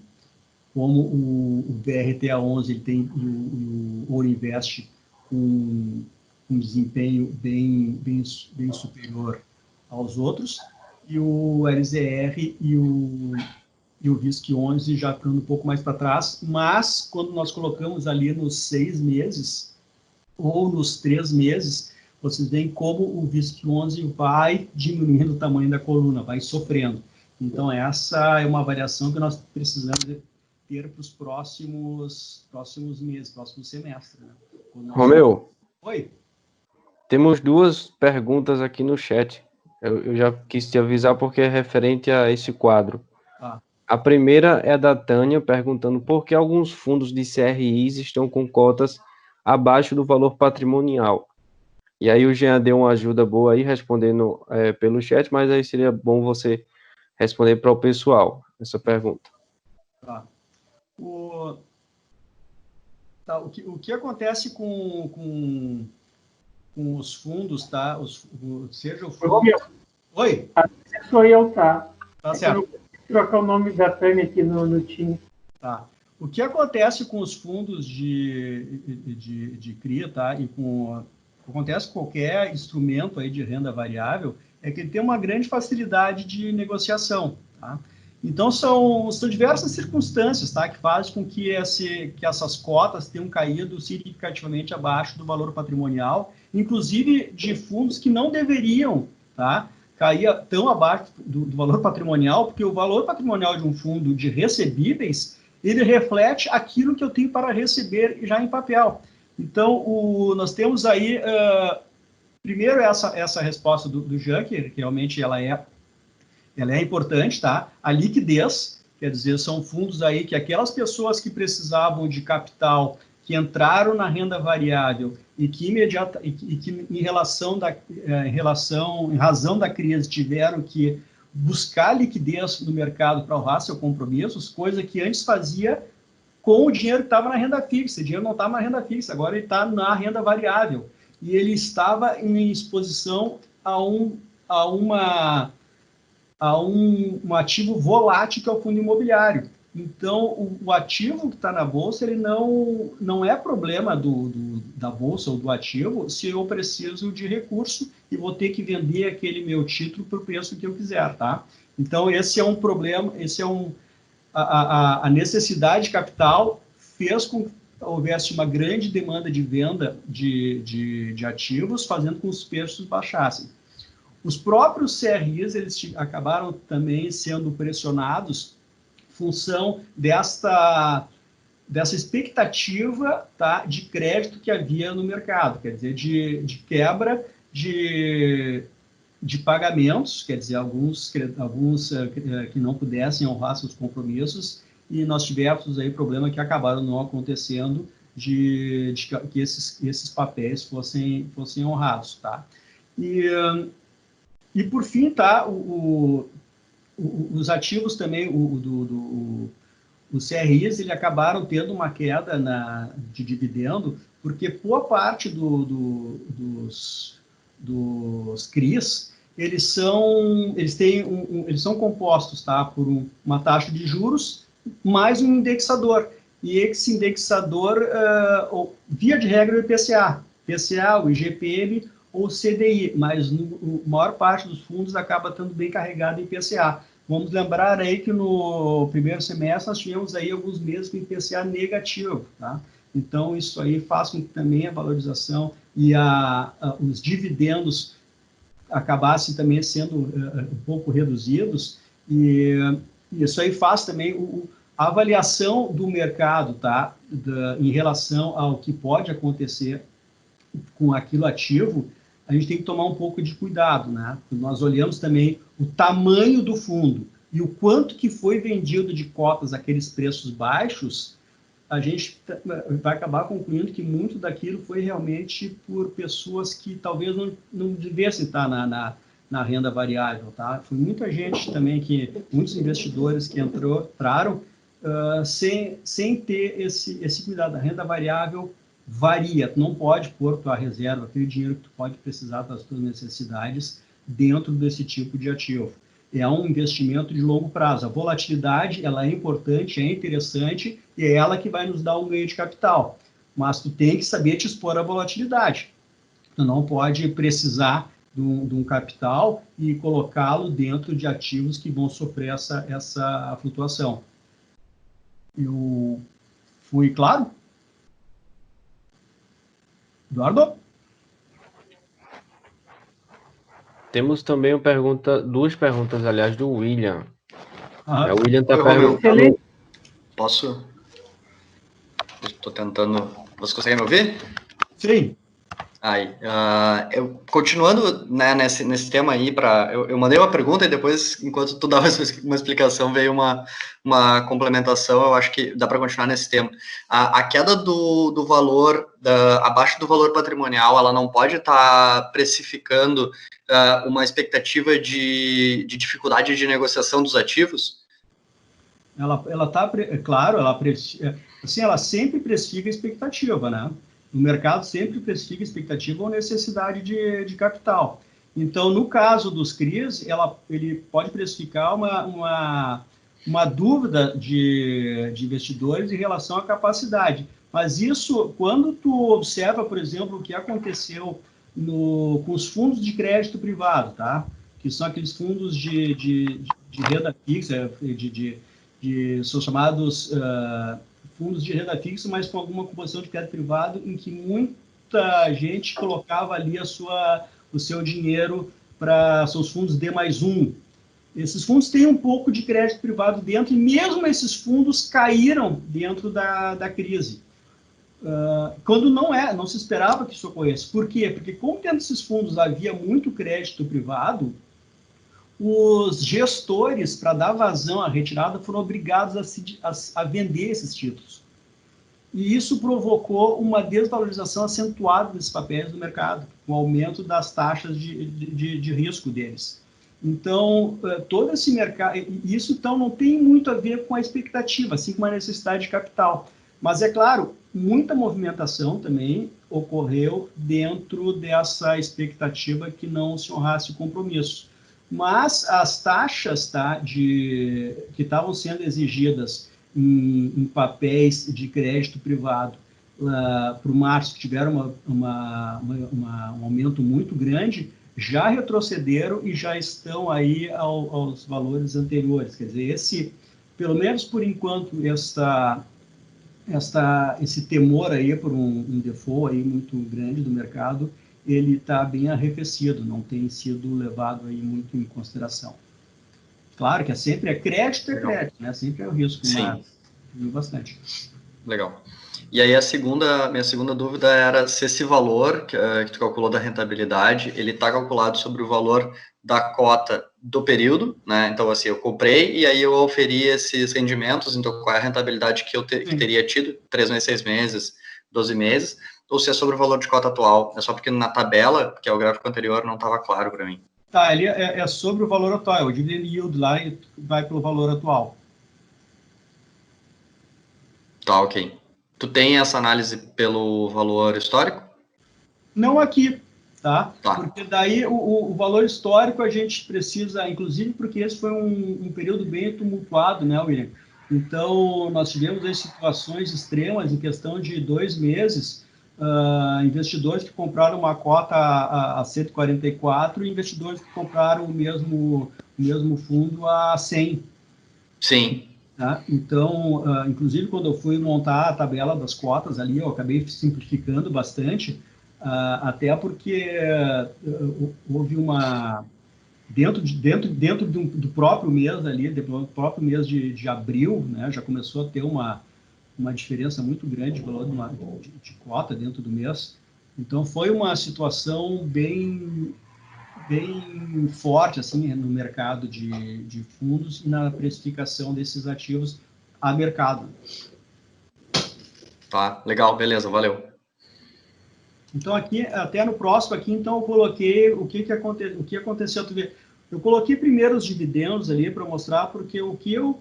como o BRTA11 ele tem, o Ouro Invest com um desempenho bem superior aos outros, e o LZR e o VISC11 já ficando um pouco mais para trás, mas quando nós colocamos ali nos 6 meses ou nos 3 meses, vocês veem como o VISC11 vai diminuindo o tamanho da coluna, vai sofrendo. Então, essa é uma variação que nós precisamos ter para os próximos meses, próximo semestre. Né? Romeu, Oi? temos 2 perguntas aqui no chat. Eu já quis te avisar porque é referente a esse quadro. A primeira é da Tânia, perguntando por que alguns fundos de CRIs estão com cotas abaixo do valor patrimonial. E aí o Jean deu uma ajuda boa aí, respondendo pelo chat, mas aí seria bom você responder para o pessoal essa pergunta. Tá. O que acontece com os fundos, tá? Seja o fundo... Oi? Sou eu, tá? Tá certo. Eu vou trocar o nome da Tânia aqui no time. Tá. O que acontece com os fundos de CRI, tá? E acontece com qualquer instrumento aí de renda variável, é que ele tem uma grande facilidade de negociação, tá? Então, são diversas circunstâncias, tá, que fazem com que essas cotas tenham caído significativamente abaixo do valor patrimonial, inclusive de fundos que não deveriam, tá, cair tão abaixo do valor patrimonial, porque o valor patrimonial de um fundo de recebíveis, ele reflete aquilo que eu tenho para receber já em papel. Então, nós temos aí, primeiro, essa resposta do Jean, que realmente ela é importante, tá? A liquidez, quer dizer, são fundos aí que aquelas pessoas que precisavam de capital, que entraram na renda variável e que em razão da crise tiveram que buscar liquidez no mercado para honrar seus compromissos, coisa que antes fazia com o dinheiro que estava na renda fixa. O dinheiro não estava na renda fixa, agora ele está na renda variável. E ele estava em exposição a um ativo volátil, que é o fundo imobiliário. Então, o ativo que está na bolsa, ele não é problema da bolsa ou do ativo se eu preciso de recurso e vou ter que vender aquele meu título por preço que eu quiser, tá? Então, esse é um problema, a necessidade de capital fez com que houvesse uma grande demanda de venda de ativos, fazendo com que os preços baixassem. Os próprios CRIs, eles acabaram também sendo pressionados em função dessa expectativa, tá, de crédito que havia no mercado, quer dizer, de quebra de pagamentos, quer dizer, alguns que não pudessem honrar seus compromissos, e nós tivemos aí problema que acabaram não acontecendo de que esses papéis fossem honrados, tá? E por fim, tá, os ativos também, os CRIs, eles acabaram tendo uma queda de dividendo, porque boa parte dos CRIs, eles são compostos, tá, por uma taxa de juros mais um indexador. E esse indexador, via de regra, é o IPCA, o IGPM ou CDI, mas a maior parte dos fundos acaba estando bem carregado em IPCA. Vamos lembrar aí que no primeiro semestre nós tivemos aí alguns meses com IPCA negativo, tá? Então, isso aí faz com que também a valorização e os dividendos acabassem também sendo um pouco reduzidos, e isso aí faz também a avaliação do mercado, tá? Em relação ao que pode acontecer com aquilo ativo, a gente tem que tomar um pouco de cuidado, né? Nós olhamos também o tamanho do fundo e o quanto que foi vendido de cotas aqueles preços baixos, a gente vai acabar concluindo que muito daquilo foi realmente por pessoas que talvez não devessem estar na renda variável, tá? Foi muita gente também, muitos investidores que entraram sem ter esse cuidado. A renda variável varia, tu não pode pôr tua reserva, aquele dinheiro que tu pode precisar das tuas necessidades dentro desse tipo de ativo. É um investimento de longo prazo. A volatilidade, ela é importante, é interessante, e é ela que vai nos dar um ganho de capital. Mas tu tem que saber te expor à volatilidade. Tu não pode precisar de um capital e colocá-lo dentro de ativos que vão sofrer essa flutuação. Eu fui claro? Eduardo? Temos também duas perguntas, aliás, do William. O William está perguntando... Excelente. Posso? Estou tentando... Você consegue me ouvir? Sim. Aí, continuando, né, nesse tema aí, eu mandei uma pergunta e depois, enquanto tu dava uma explicação, veio uma complementação. Eu acho que dá para continuar nesse tema. A queda do valor, abaixo do valor patrimonial, ela não pode estar precificando uma expectativa de dificuldade de negociação dos ativos? Ela está, claro, ela sempre precifica a expectativa, né? O mercado sempre precifica a expectativa ou necessidade de capital. Então, no caso dos CRIs, ele pode precificar uma dúvida de investidores em relação à capacidade. Mas isso, quando tu observa, por exemplo, o que aconteceu com os fundos de crédito privado, tá? Que são aqueles fundos de renda fixa, são chamados fundos de renda fixa, mas com alguma composição de crédito privado, em que muita gente colocava ali o seu dinheiro para seus fundos D+1. Esses fundos têm um pouco de crédito privado dentro, e mesmo esses fundos caíram dentro da crise. Quando não se esperava que isso ocorresse. Por quê? Porque como dentro desses fundos havia muito crédito privado, os gestores, para dar vazão à retirada, foram obrigados a vender esses títulos. E isso provocou uma desvalorização acentuada desses papéis no mercado, com o aumento das taxas de risco deles. Então, todo esse mercado... Isso, então, não tem muito a ver com a expectativa, assim como a necessidade de capital. Mas, é claro, muita movimentação também ocorreu dentro dessa expectativa que não se honrasse o compromisso. Mas as taxas que estavam sendo exigidas em papéis de crédito privado para o março, que tiveram um aumento muito grande, já retrocederam e já estão aí aos valores anteriores. Quer dizer, pelo menos por enquanto, esse temor aí por um default aí muito grande do mercado, ele está bem arrefecido, não tem sido levado aí muito em consideração. Claro que sempre crédito, né? Sempre é o risco, Sim. Mas viu bastante. Legal. E aí minha segunda dúvida era se esse valor que tu calculou da rentabilidade, ele está calculado sobre o valor da cota do período, né? Então, assim, eu comprei e aí eu oferi esses rendimentos, então qual é a rentabilidade que eu que teria tido? 3 meses, 6 meses, 12 meses. ou se é sobre o valor de cota atual. É só porque na tabela, que é o gráfico anterior, não estava claro para mim. Tá, ele é sobre o valor atual, o dividend yield lá e vai pelo valor atual. Tá, ok. Tu tem essa análise pelo valor histórico? Não aqui, tá? Tá. Porque daí o valor histórico a gente precisa, inclusive porque esse foi um período bem tumultuado, né, William? Então, nós tivemos aí situações extremas em questão de 2 meses, investidores que compraram uma cota a 144 e investidores que compraram o mesmo fundo a 100. Sim. Tá? Então, inclusive, quando eu fui montar a tabela das cotas ali, eu acabei simplificando bastante, até porque houve uma... Dentro do próprio mês ali, do próprio mês de abril, né, já começou a ter uma diferença muito grande de valor de cota dentro do mês. Então, foi uma situação bem forte assim no mercado de fundos e na precificação desses ativos a mercado. Tá, legal, beleza, valeu. Então aqui, até no próximo aqui, então eu coloquei o que aconteceu. Eu coloquei primeiro os dividendos ali para mostrar, porque o que eu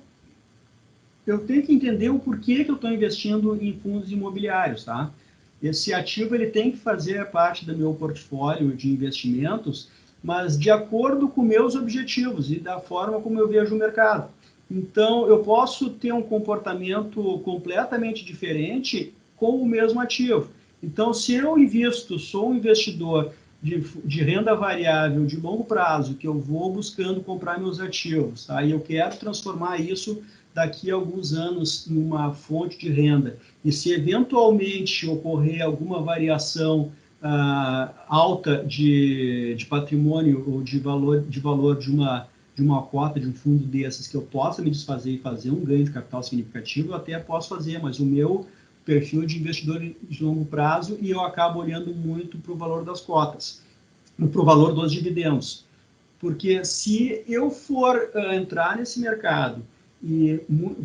tenho que entender o porquê que eu estou investindo em fundos imobiliários, tá? Esse ativo ele tem que fazer parte do meu portfólio de investimentos, mas de acordo com meus objetivos e da forma como eu vejo o mercado. Então, eu posso ter um comportamento completamente diferente com o mesmo ativo. Então, se eu sou um investidor de renda variável de longo prazo, que eu vou buscando comprar meus ativos, tá? E eu quero transformar isso daqui a alguns anos em uma fonte de renda. E se eventualmente ocorrer alguma variação alta de patrimônio ou de valor de uma cota de um fundo desses que eu possa me desfazer e fazer um ganho de capital significativo, eu até posso fazer, mas o meu perfil de investidor de longo prazo e eu acabo olhando muito para o valor das cotas, para o valor dos dividendos. Porque se eu for entrar nesse mercado e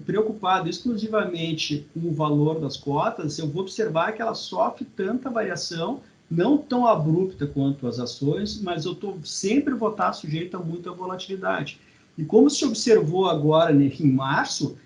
preocupado exclusivamente com o valor das cotas, eu vou observar que ela sofre tanta variação, não tão abrupta quanto as ações, mas eu sempre vou estar sujeito a muita volatilidade. E como se observou agora, né, em março,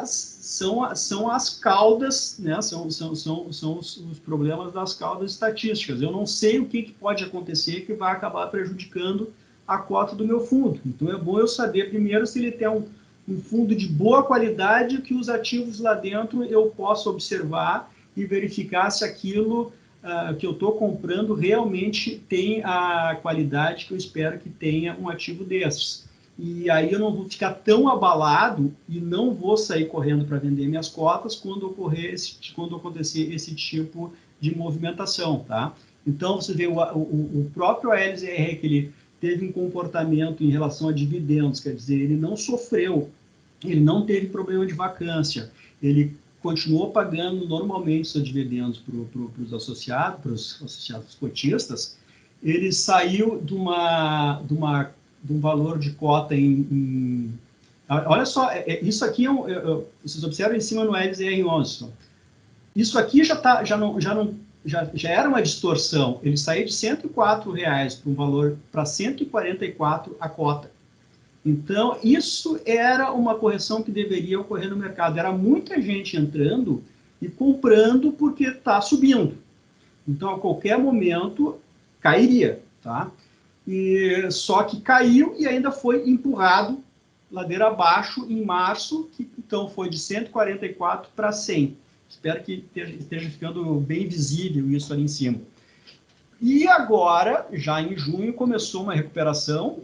são as caudas, né, são os problemas das caudas estatísticas. Eu não sei o que pode acontecer que vai acabar prejudicando a cota do meu fundo. Então é bom eu saber primeiro se ele tem um fundo de boa qualidade, que os ativos lá dentro eu possa observar e verificar se aquilo que eu estou comprando realmente tem a qualidade que eu espero que tenha um ativo desses. E aí eu não vou ficar tão abalado e não vou sair correndo para vender minhas cotas quando acontecer esse tipo de movimentação, tá? Então, você vê o próprio ALZR, que ele teve um comportamento em relação a dividendos, quer dizer, ele não sofreu, ele não teve problema de vacância, ele continuou pagando normalmente seus dividendos para os associados cotistas. Ele saiu de um valor de cota olha só, isso aqui vocês observam em cima no LZR11. Isso aqui já era uma distorção. Ele saiu de R$ 104,00 para um valor para 144 a cota. Então, isso era uma correção que deveria ocorrer no mercado. Era muita gente entrando e comprando porque está subindo. Então, a qualquer momento, cairia, tá? Só que caiu e ainda foi empurrado ladeira abaixo em março, que então foi de 144 para 100. Espero que esteja ficando bem visível isso ali em cima. E agora, já em junho, começou uma recuperação.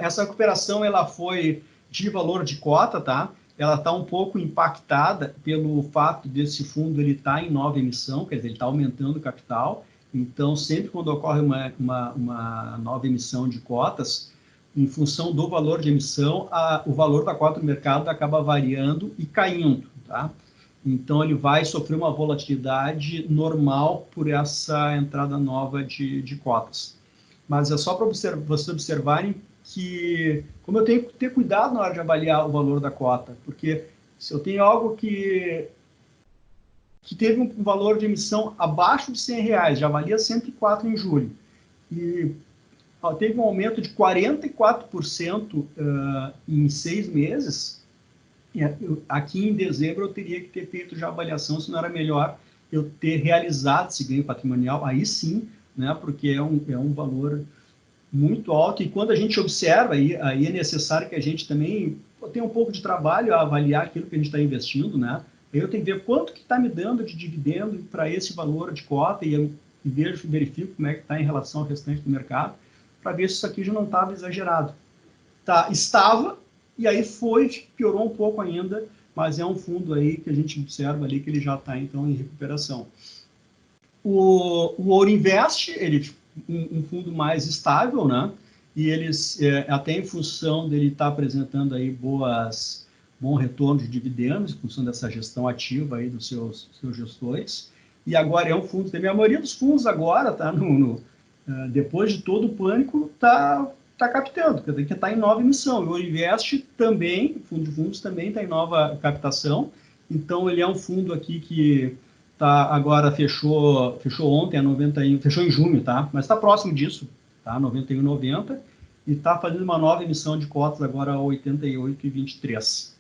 Essa recuperação ela foi de valor de cota, tá? Ela está um pouco impactada pelo fato desse fundo ele estar em nova emissão, quer dizer, ele está aumentando o capital. Então, sempre quando ocorre uma nova emissão de cotas, em função do valor de emissão, o valor da cota no mercado acaba variando e caindo, tá? Então, ele vai sofrer uma volatilidade normal por essa entrada nova de cotas. Mas é só para vocês observarem que, como eu tenho que ter cuidado na hora de avaliar o valor da cota, porque se eu tenho algo que que teve um valor de emissão abaixo de R$100, já valia 104 em julho. E teve um aumento de 44% em 6 meses. Aqui em dezembro eu teria que ter feito já a avaliação, se não era melhor eu ter realizado esse ganho patrimonial, aí sim, né, porque é um valor muito alto, e quando a gente observa, aí é necessário que a gente também tenha um pouco de trabalho a avaliar aquilo que a gente está investindo, né? Eu tenho que ver quanto que está me dando de dividendo para esse valor de cota, e verifico como é que está em relação ao restante do mercado, para ver se isso aqui já não estava exagerado. Estava, e aí piorou um pouco ainda, mas é um fundo aí que a gente observa ali que ele já está, então, em recuperação. O Ouro Invest, ele um fundo mais estável, né? E eles, até em função dele estar apresentando aí bom retorno de dividendos, em função dessa gestão ativa aí dos seus gestores. E agora é um fundo, também a maioria dos fundos agora, tá depois de todo o pânico, tá captando, quer dizer, que está em nova emissão. O Ouro Invest também, o fundo de fundos também está em nova captação. Então, ele é um fundo aqui que agora fechou ontem a 91, fechou em junho, tá? Mas está próximo disso, tá? 91,90, e está fazendo uma nova emissão de cotas agora a 88,23.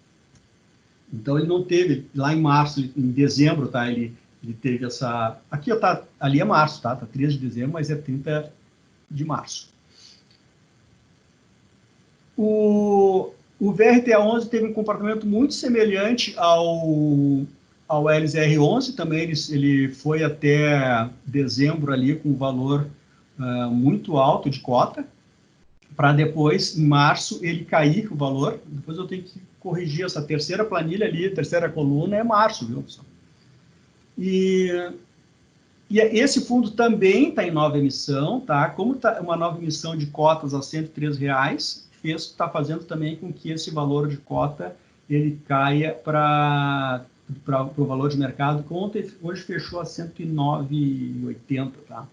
Então ele não teve lá em março, em dezembro, tá? Ele teve essa, aqui ali é março, tá? Tá 13 de dezembro, mas é 30 de março. O VRTA11 teve um comportamento muito semelhante ao LZR11, também ele foi até dezembro ali com um valor muito alto de cota, para depois, em março, ele cair o valor. Depois eu tenho que corrigir essa terceira planilha ali, terceira coluna é março, viu, pessoal? E esse fundo também está em nova emissão, tá? Como está uma nova emissão de cotas a R$103, está fazendo também com que esse valor de cota ele caia para o valor de mercado, que hoje fechou a 109,80, tá?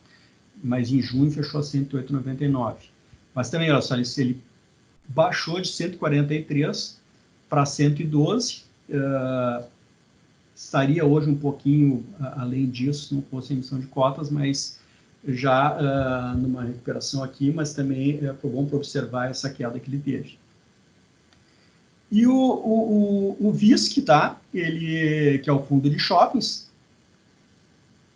Mas em junho fechou a 108,99. Mas também, olha só, ele baixou de 143 para 112, estaria hoje um pouquinho além disso, se não fosse a emissão de cotas, mas já numa recuperação aqui, mas também foi bom para observar essa queda que ele teve. E o VISC, tá? Que é o fundo de shoppings,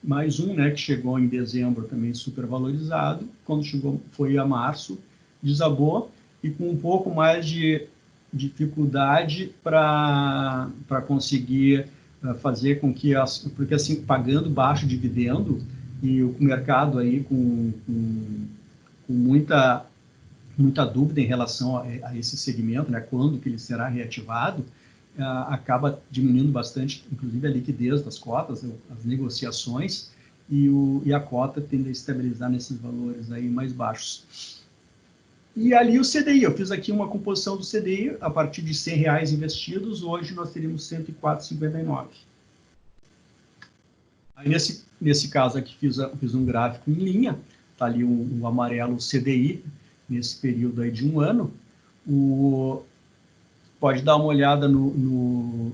mais um, né, que chegou em dezembro também super valorizado, quando foi a março, desabou, e com um pouco mais de dificuldade para conseguir fazer com que, porque assim, pagando baixo dividendo, e o mercado aí com muita dúvida em relação a esse segmento, né, quando que ele será reativado, acaba diminuindo bastante, inclusive a liquidez das cotas, as negociações, e a cota tende a estabilizar nesses valores aí mais baixos. E ali o CDI, eu fiz aqui uma composição do CDI, a partir de R$100 investidos, hoje nós teríamos 104,59. Aí nesse caso aqui fiz um gráfico em linha, tá ali o amarelo CDI, nesse período aí de um ano. Pode dar uma olhada no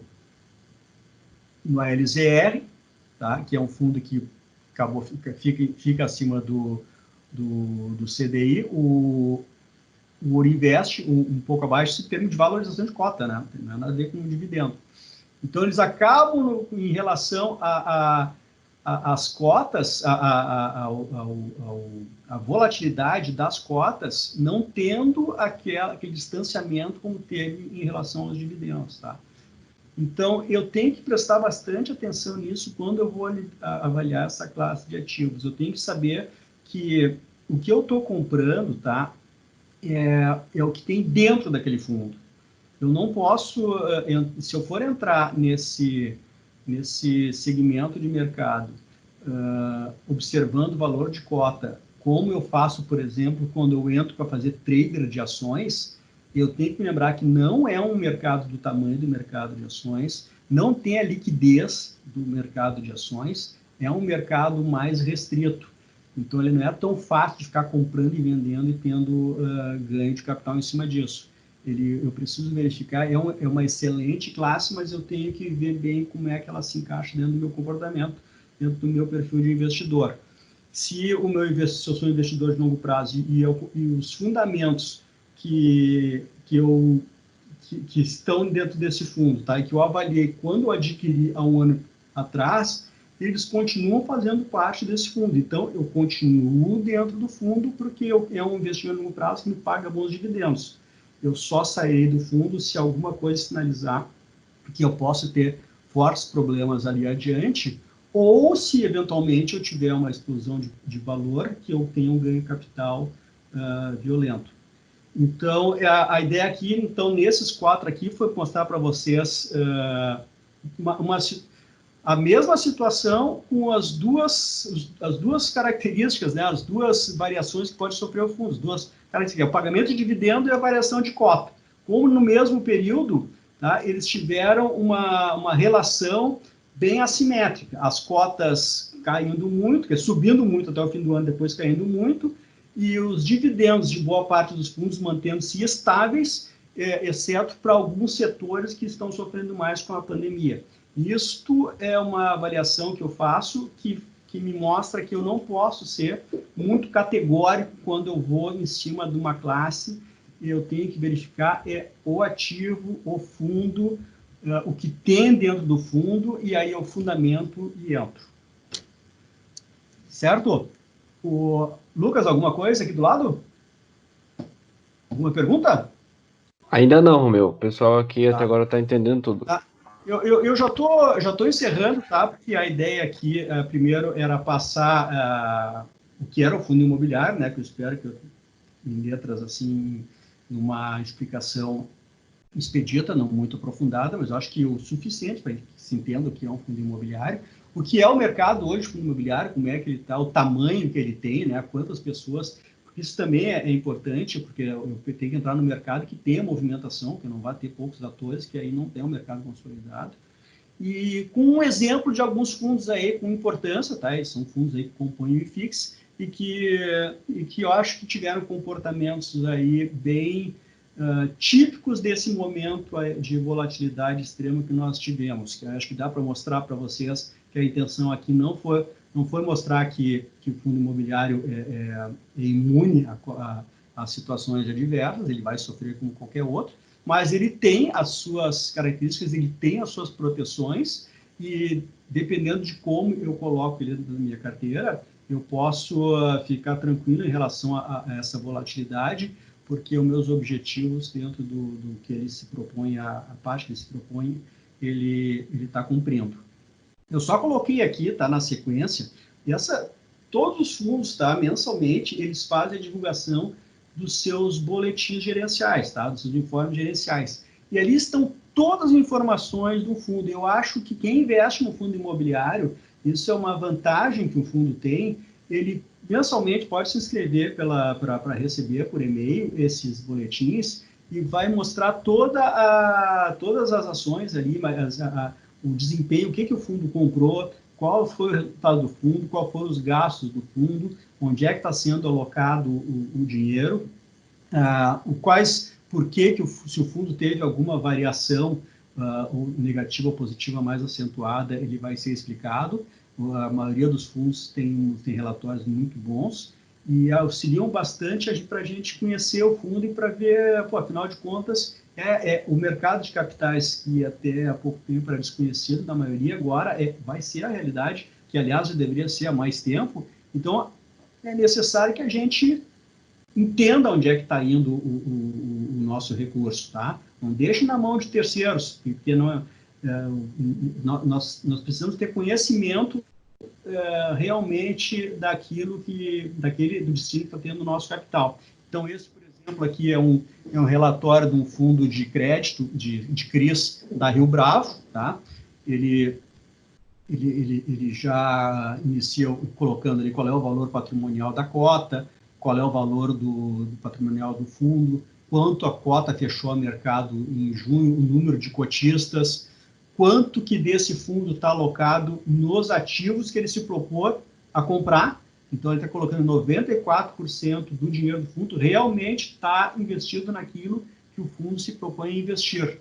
LZR, tá? Que é um fundo que fica acima do CDI. O Ouro Invest, um pouco abaixo, em termos de valorização de cota, né? Não tem nada a ver com o dividendo. Então, eles acabam, em relação às cotas, a volatilidade das cotas, não tendo aquele distanciamento como teve em relação aos dividendos, tá? Então, eu tenho que prestar bastante atenção nisso quando eu vou avaliar essa classe de ativos. Eu tenho que saber que o que eu estou comprando, tá, é o que tem dentro daquele fundo. Eu não posso, se eu for entrar nesse segmento de mercado, observando o valor de cota, como eu faço, por exemplo, quando eu entro para fazer trader de ações, eu tenho que me lembrar que não é um mercado do tamanho do mercado de ações, não tem a liquidez do mercado de ações, é um mercado mais restrito. Então, ele não é tão fácil de ficar comprando e vendendo e tendo ganho de capital em cima disso. eu preciso verificar, é uma excelente classe, mas eu tenho que ver bem como é que ela se encaixa dentro do meu comportamento, dentro do meu perfil de investidor. Se eu sou um investidor de longo prazo e os fundamentos que estão dentro desse fundo, tá? E que eu avaliei quando eu adquiri há um ano atrás, eles continuam fazendo parte desse fundo. Então, eu continuo dentro do fundo porque é um investimento a longo prazo que me paga bons dividendos. Eu só sairei do fundo se alguma coisa sinalizar que eu posso ter fortes problemas ali adiante, ou se eventualmente eu tiver uma explosão de valor, que eu tenha um ganho de capital violento. Então, a ideia aqui, então, nesses 4 aqui, foi mostrar para vocês a mesma situação com as duas características, né, as duas variações que pode sofrer o fundo, as duas características, o pagamento de dividendo e a variação de cota. Como no mesmo período, tá, eles tiveram uma relação bem assimétrica, as cotas caindo muito, subindo muito até o fim do ano, depois caindo muito, e os dividendos de boa parte dos fundos mantendo-se estáveis, exceto para alguns setores que estão sofrendo mais com a pandemia. Isto é uma avaliação que eu faço que me mostra que eu não posso ser muito categórico quando eu vou em cima de uma classe. Eu tenho que verificar o ativo, o fundo, o que tem dentro do fundo, e aí eu fundamento e entro. Certo? Lucas, alguma coisa aqui do lado? Alguma pergunta? Ainda não, Romeu. O pessoal aqui até agora está entendendo tudo. Tá. Eu já tô encerrando, tá? Porque a ideia aqui, primeiro, era passar o que era o fundo imobiliário, né? Que eu espero que em letras, assim, numa explicação expedita, não muito aprofundada, mas eu acho que o suficiente para que se entenda o que é um fundo imobiliário. O que é o mercado hoje, fundo imobiliário, como é que ele está, o tamanho que ele tem, né? Quantas pessoas... Isso também é importante, porque eu tenho que entrar no mercado que tenha movimentação, que não vai ter poucos atores, que aí não tem um mercado consolidado. E com um exemplo de alguns fundos aí com importância, tá? Eles são fundos aí que compõem o IFIX e que eu acho que tiveram comportamentos aí bem típicos desse momento de volatilidade extrema que nós tivemos. Que eu acho que dá para mostrar para vocês que a intenção aqui não foi mostrar que o fundo imobiliário é imune a situações adversas, ele vai sofrer como qualquer outro, mas ele tem as suas características, ele tem as suas proteções, e dependendo de como eu coloco ele dentro da minha carteira, eu posso ficar tranquilo em relação a essa volatilidade, porque os meus objetivos dentro do que ele se propõe, a parte que ele se propõe, ele está cumprindo. Eu só coloquei aqui, tá, na sequência, todos os fundos, tá, mensalmente, eles fazem a divulgação dos seus boletins gerenciais, tá, dos seus informes gerenciais. E ali estão todas as informações do fundo. Eu acho que quem investe no fundo imobiliário, isso é uma vantagem que o fundo tem, ele mensalmente pode se inscrever para receber por e-mail esses boletins e vai mostrar todas as ações ali, o desempenho, o que o fundo comprou, qual foi o resultado do fundo, qual foram os gastos do fundo, onde é que está sendo alocado o dinheiro, se o fundo teve alguma variação ou negativa ou positiva mais acentuada, ele vai ser explicado. A maioria dos fundos tem relatórios muito bons e auxiliam bastante para a gente conhecer o fundo e para ver, afinal de contas, o mercado de capitais, que até há pouco tempo era desconhecido da maioria, agora vai ser a realidade, que aliás já deveria ser há mais tempo. Então, é necessário que a gente entenda onde é que está indo o nosso recurso, tá? Não deixe na mão de terceiros, porque nós precisamos ter conhecimento realmente do destino que está tendo o nosso capital. Então, esse, por exemplo, aqui é um relatório de um fundo de crédito, de CRIs da Rio Bravo, tá? Ele já inicia colocando ali qual é o valor patrimonial da cota, qual é o valor do patrimonial do fundo, quanto a cota fechou a mercado em junho, o número de cotistas, quanto que desse fundo está alocado nos ativos que ele se propôs a comprar. Então, ele está colocando 94% do dinheiro do fundo realmente está investido naquilo que o fundo se propõe a investir.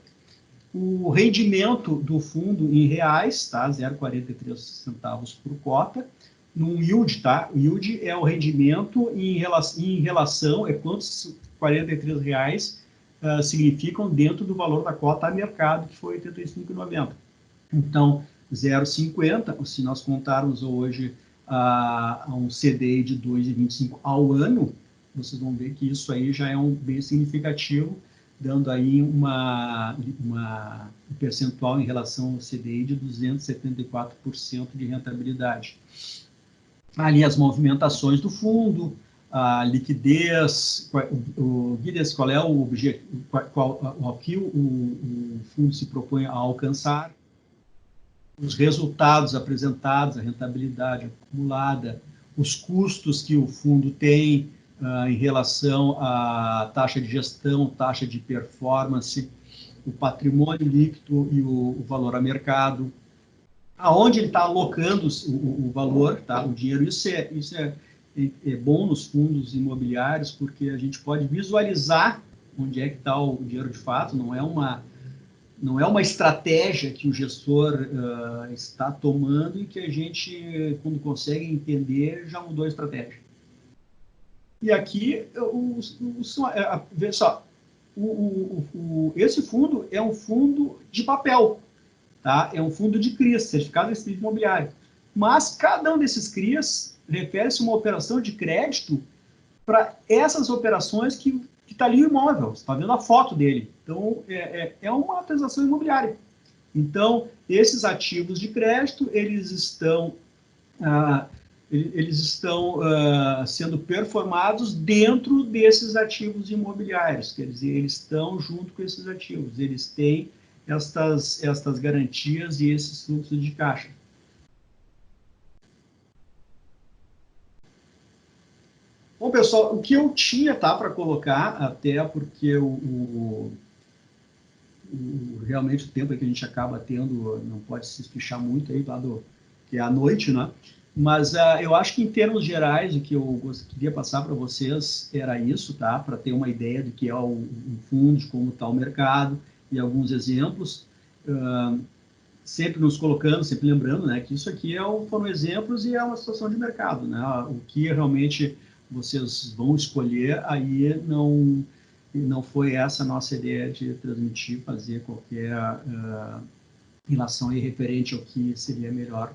O rendimento do fundo em reais, tá? 0,43 centavos por cota, num yield, tá? O yield é o rendimento em relação é quantos R$ 43 significam dentro do valor da cota a mercado, que foi R$ 85,90. Então, 0,50, se nós contarmos hoje a um CDI de 2,25 ao ano, vocês vão ver que isso aí já é bem significativo, dando aí um percentual em relação ao CDI de 274% de rentabilidade. Ali as movimentações do fundo, a liquidez, qual é o objetivo, o que o fundo se propõe a alcançar, os resultados apresentados, a rentabilidade acumulada, os custos que o fundo tem em relação à taxa de gestão, taxa de performance, o patrimônio líquido e o valor a mercado, aonde ele está alocando o valor, tá? O dinheiro. Isso é bom nos fundos imobiliários, porque a gente pode visualizar onde é que está o dinheiro de fato, não é uma estratégia que o gestor está tomando e que a gente, quando consegue entender, já mudou a estratégia. E aqui, veja só, esse fundo é um fundo de papel, tá? É um fundo de CRIs, Certificado Restrito Imobiliário. Mas cada um desses CRIs refere-se a uma operação de crédito para essas operações que está ali o imóvel, você está vendo a foto dele. Então, é uma transação imobiliária. Então, esses ativos de crédito, eles estão sendo performados dentro desses ativos imobiliários, quer dizer, eles estão junto com esses ativos, eles têm estas garantias e esses fluxos de caixa. Bom, pessoal, o que eu tinha para colocar, até porque realmente o tempo que a gente acaba tendo não pode se espichar muito aí, que é à noite, né? Mas eu acho que, em termos gerais, o que eu queria passar para vocês era isso, tá? Para ter uma ideia do que é o fundo, de como está o mercado e alguns exemplos. Sempre nos colocando, sempre lembrando, né, que isso aqui foram exemplos e é uma situação de mercado, né? O que realmente vocês vão escolher, aí não foi essa a nossa ideia de transmitir, fazer qualquer relação aí referente ao que seria melhor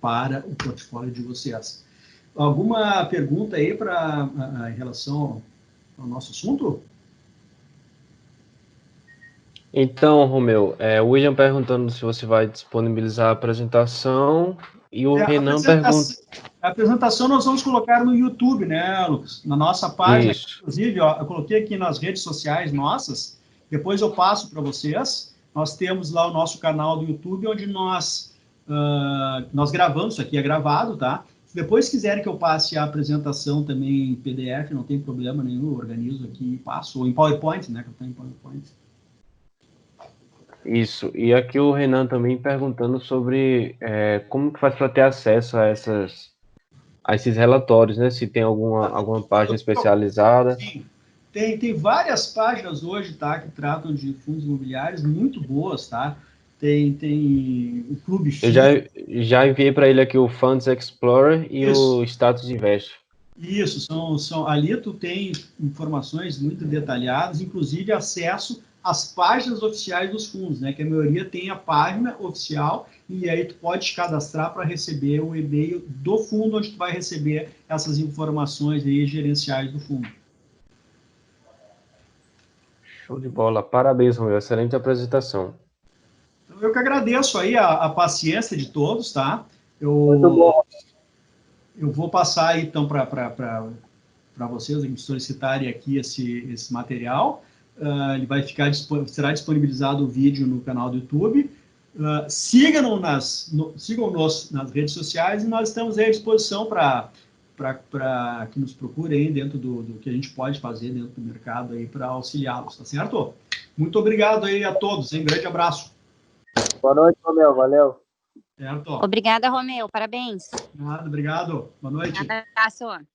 para o portfólio de vocês. Alguma pergunta aí em relação ao nosso assunto? Então, Romeu, o William perguntando se você vai disponibilizar a apresentação e o Renan pergunta... A apresentação nós vamos colocar no YouTube, né, Lucas? Na nossa página. Isso. Inclusive, eu coloquei aqui nas redes sociais nossas, depois eu passo para vocês. Nós temos lá o nosso canal do YouTube, onde nós gravamos, isso aqui é gravado, tá? Se depois quiserem que eu passe a apresentação também em PDF, não tem problema nenhum, eu organizo aqui e passo, ou em PowerPoint, né, que eu tenho em PowerPoint. Isso, e aqui o Renan também perguntando sobre como que faz para ter acesso a esses relatórios, né? Se tem alguma página especializada. Sim, tem várias páginas hoje, tá, que tratam de fundos imobiliários muito boas, tá? Tem o Clube FII. Eu já enviei para ele aqui o Funds Explorer e o Status Invest. Isso, ali tu tem informações muito detalhadas, inclusive acesso às páginas oficiais dos fundos, né? Que a maioria tem a página oficial e aí tu pode te cadastrar para receber o e-mail do fundo, onde tu vai receber essas informações aí gerenciais do fundo. Show de bola, parabéns, Romeu, excelente apresentação. Então, eu que agradeço aí a paciência de todos, tá? Muito bom. Eu vou passar aí, então, para vocês me solicitarem aqui esse material. Ele será disponibilizado o vídeo no canal do YouTube. Sigam-nos nas redes sociais e nós estamos aí à disposição para que nos procurem aí dentro do que a gente pode fazer dentro do mercado aí para auxiliá-los, tá certo? Muito obrigado aí a todos, hein? Grande abraço. Boa noite, Romeu. Valeu. Certo. Obrigada, Romeu. Parabéns. Obrigado. Boa noite. Um abraço.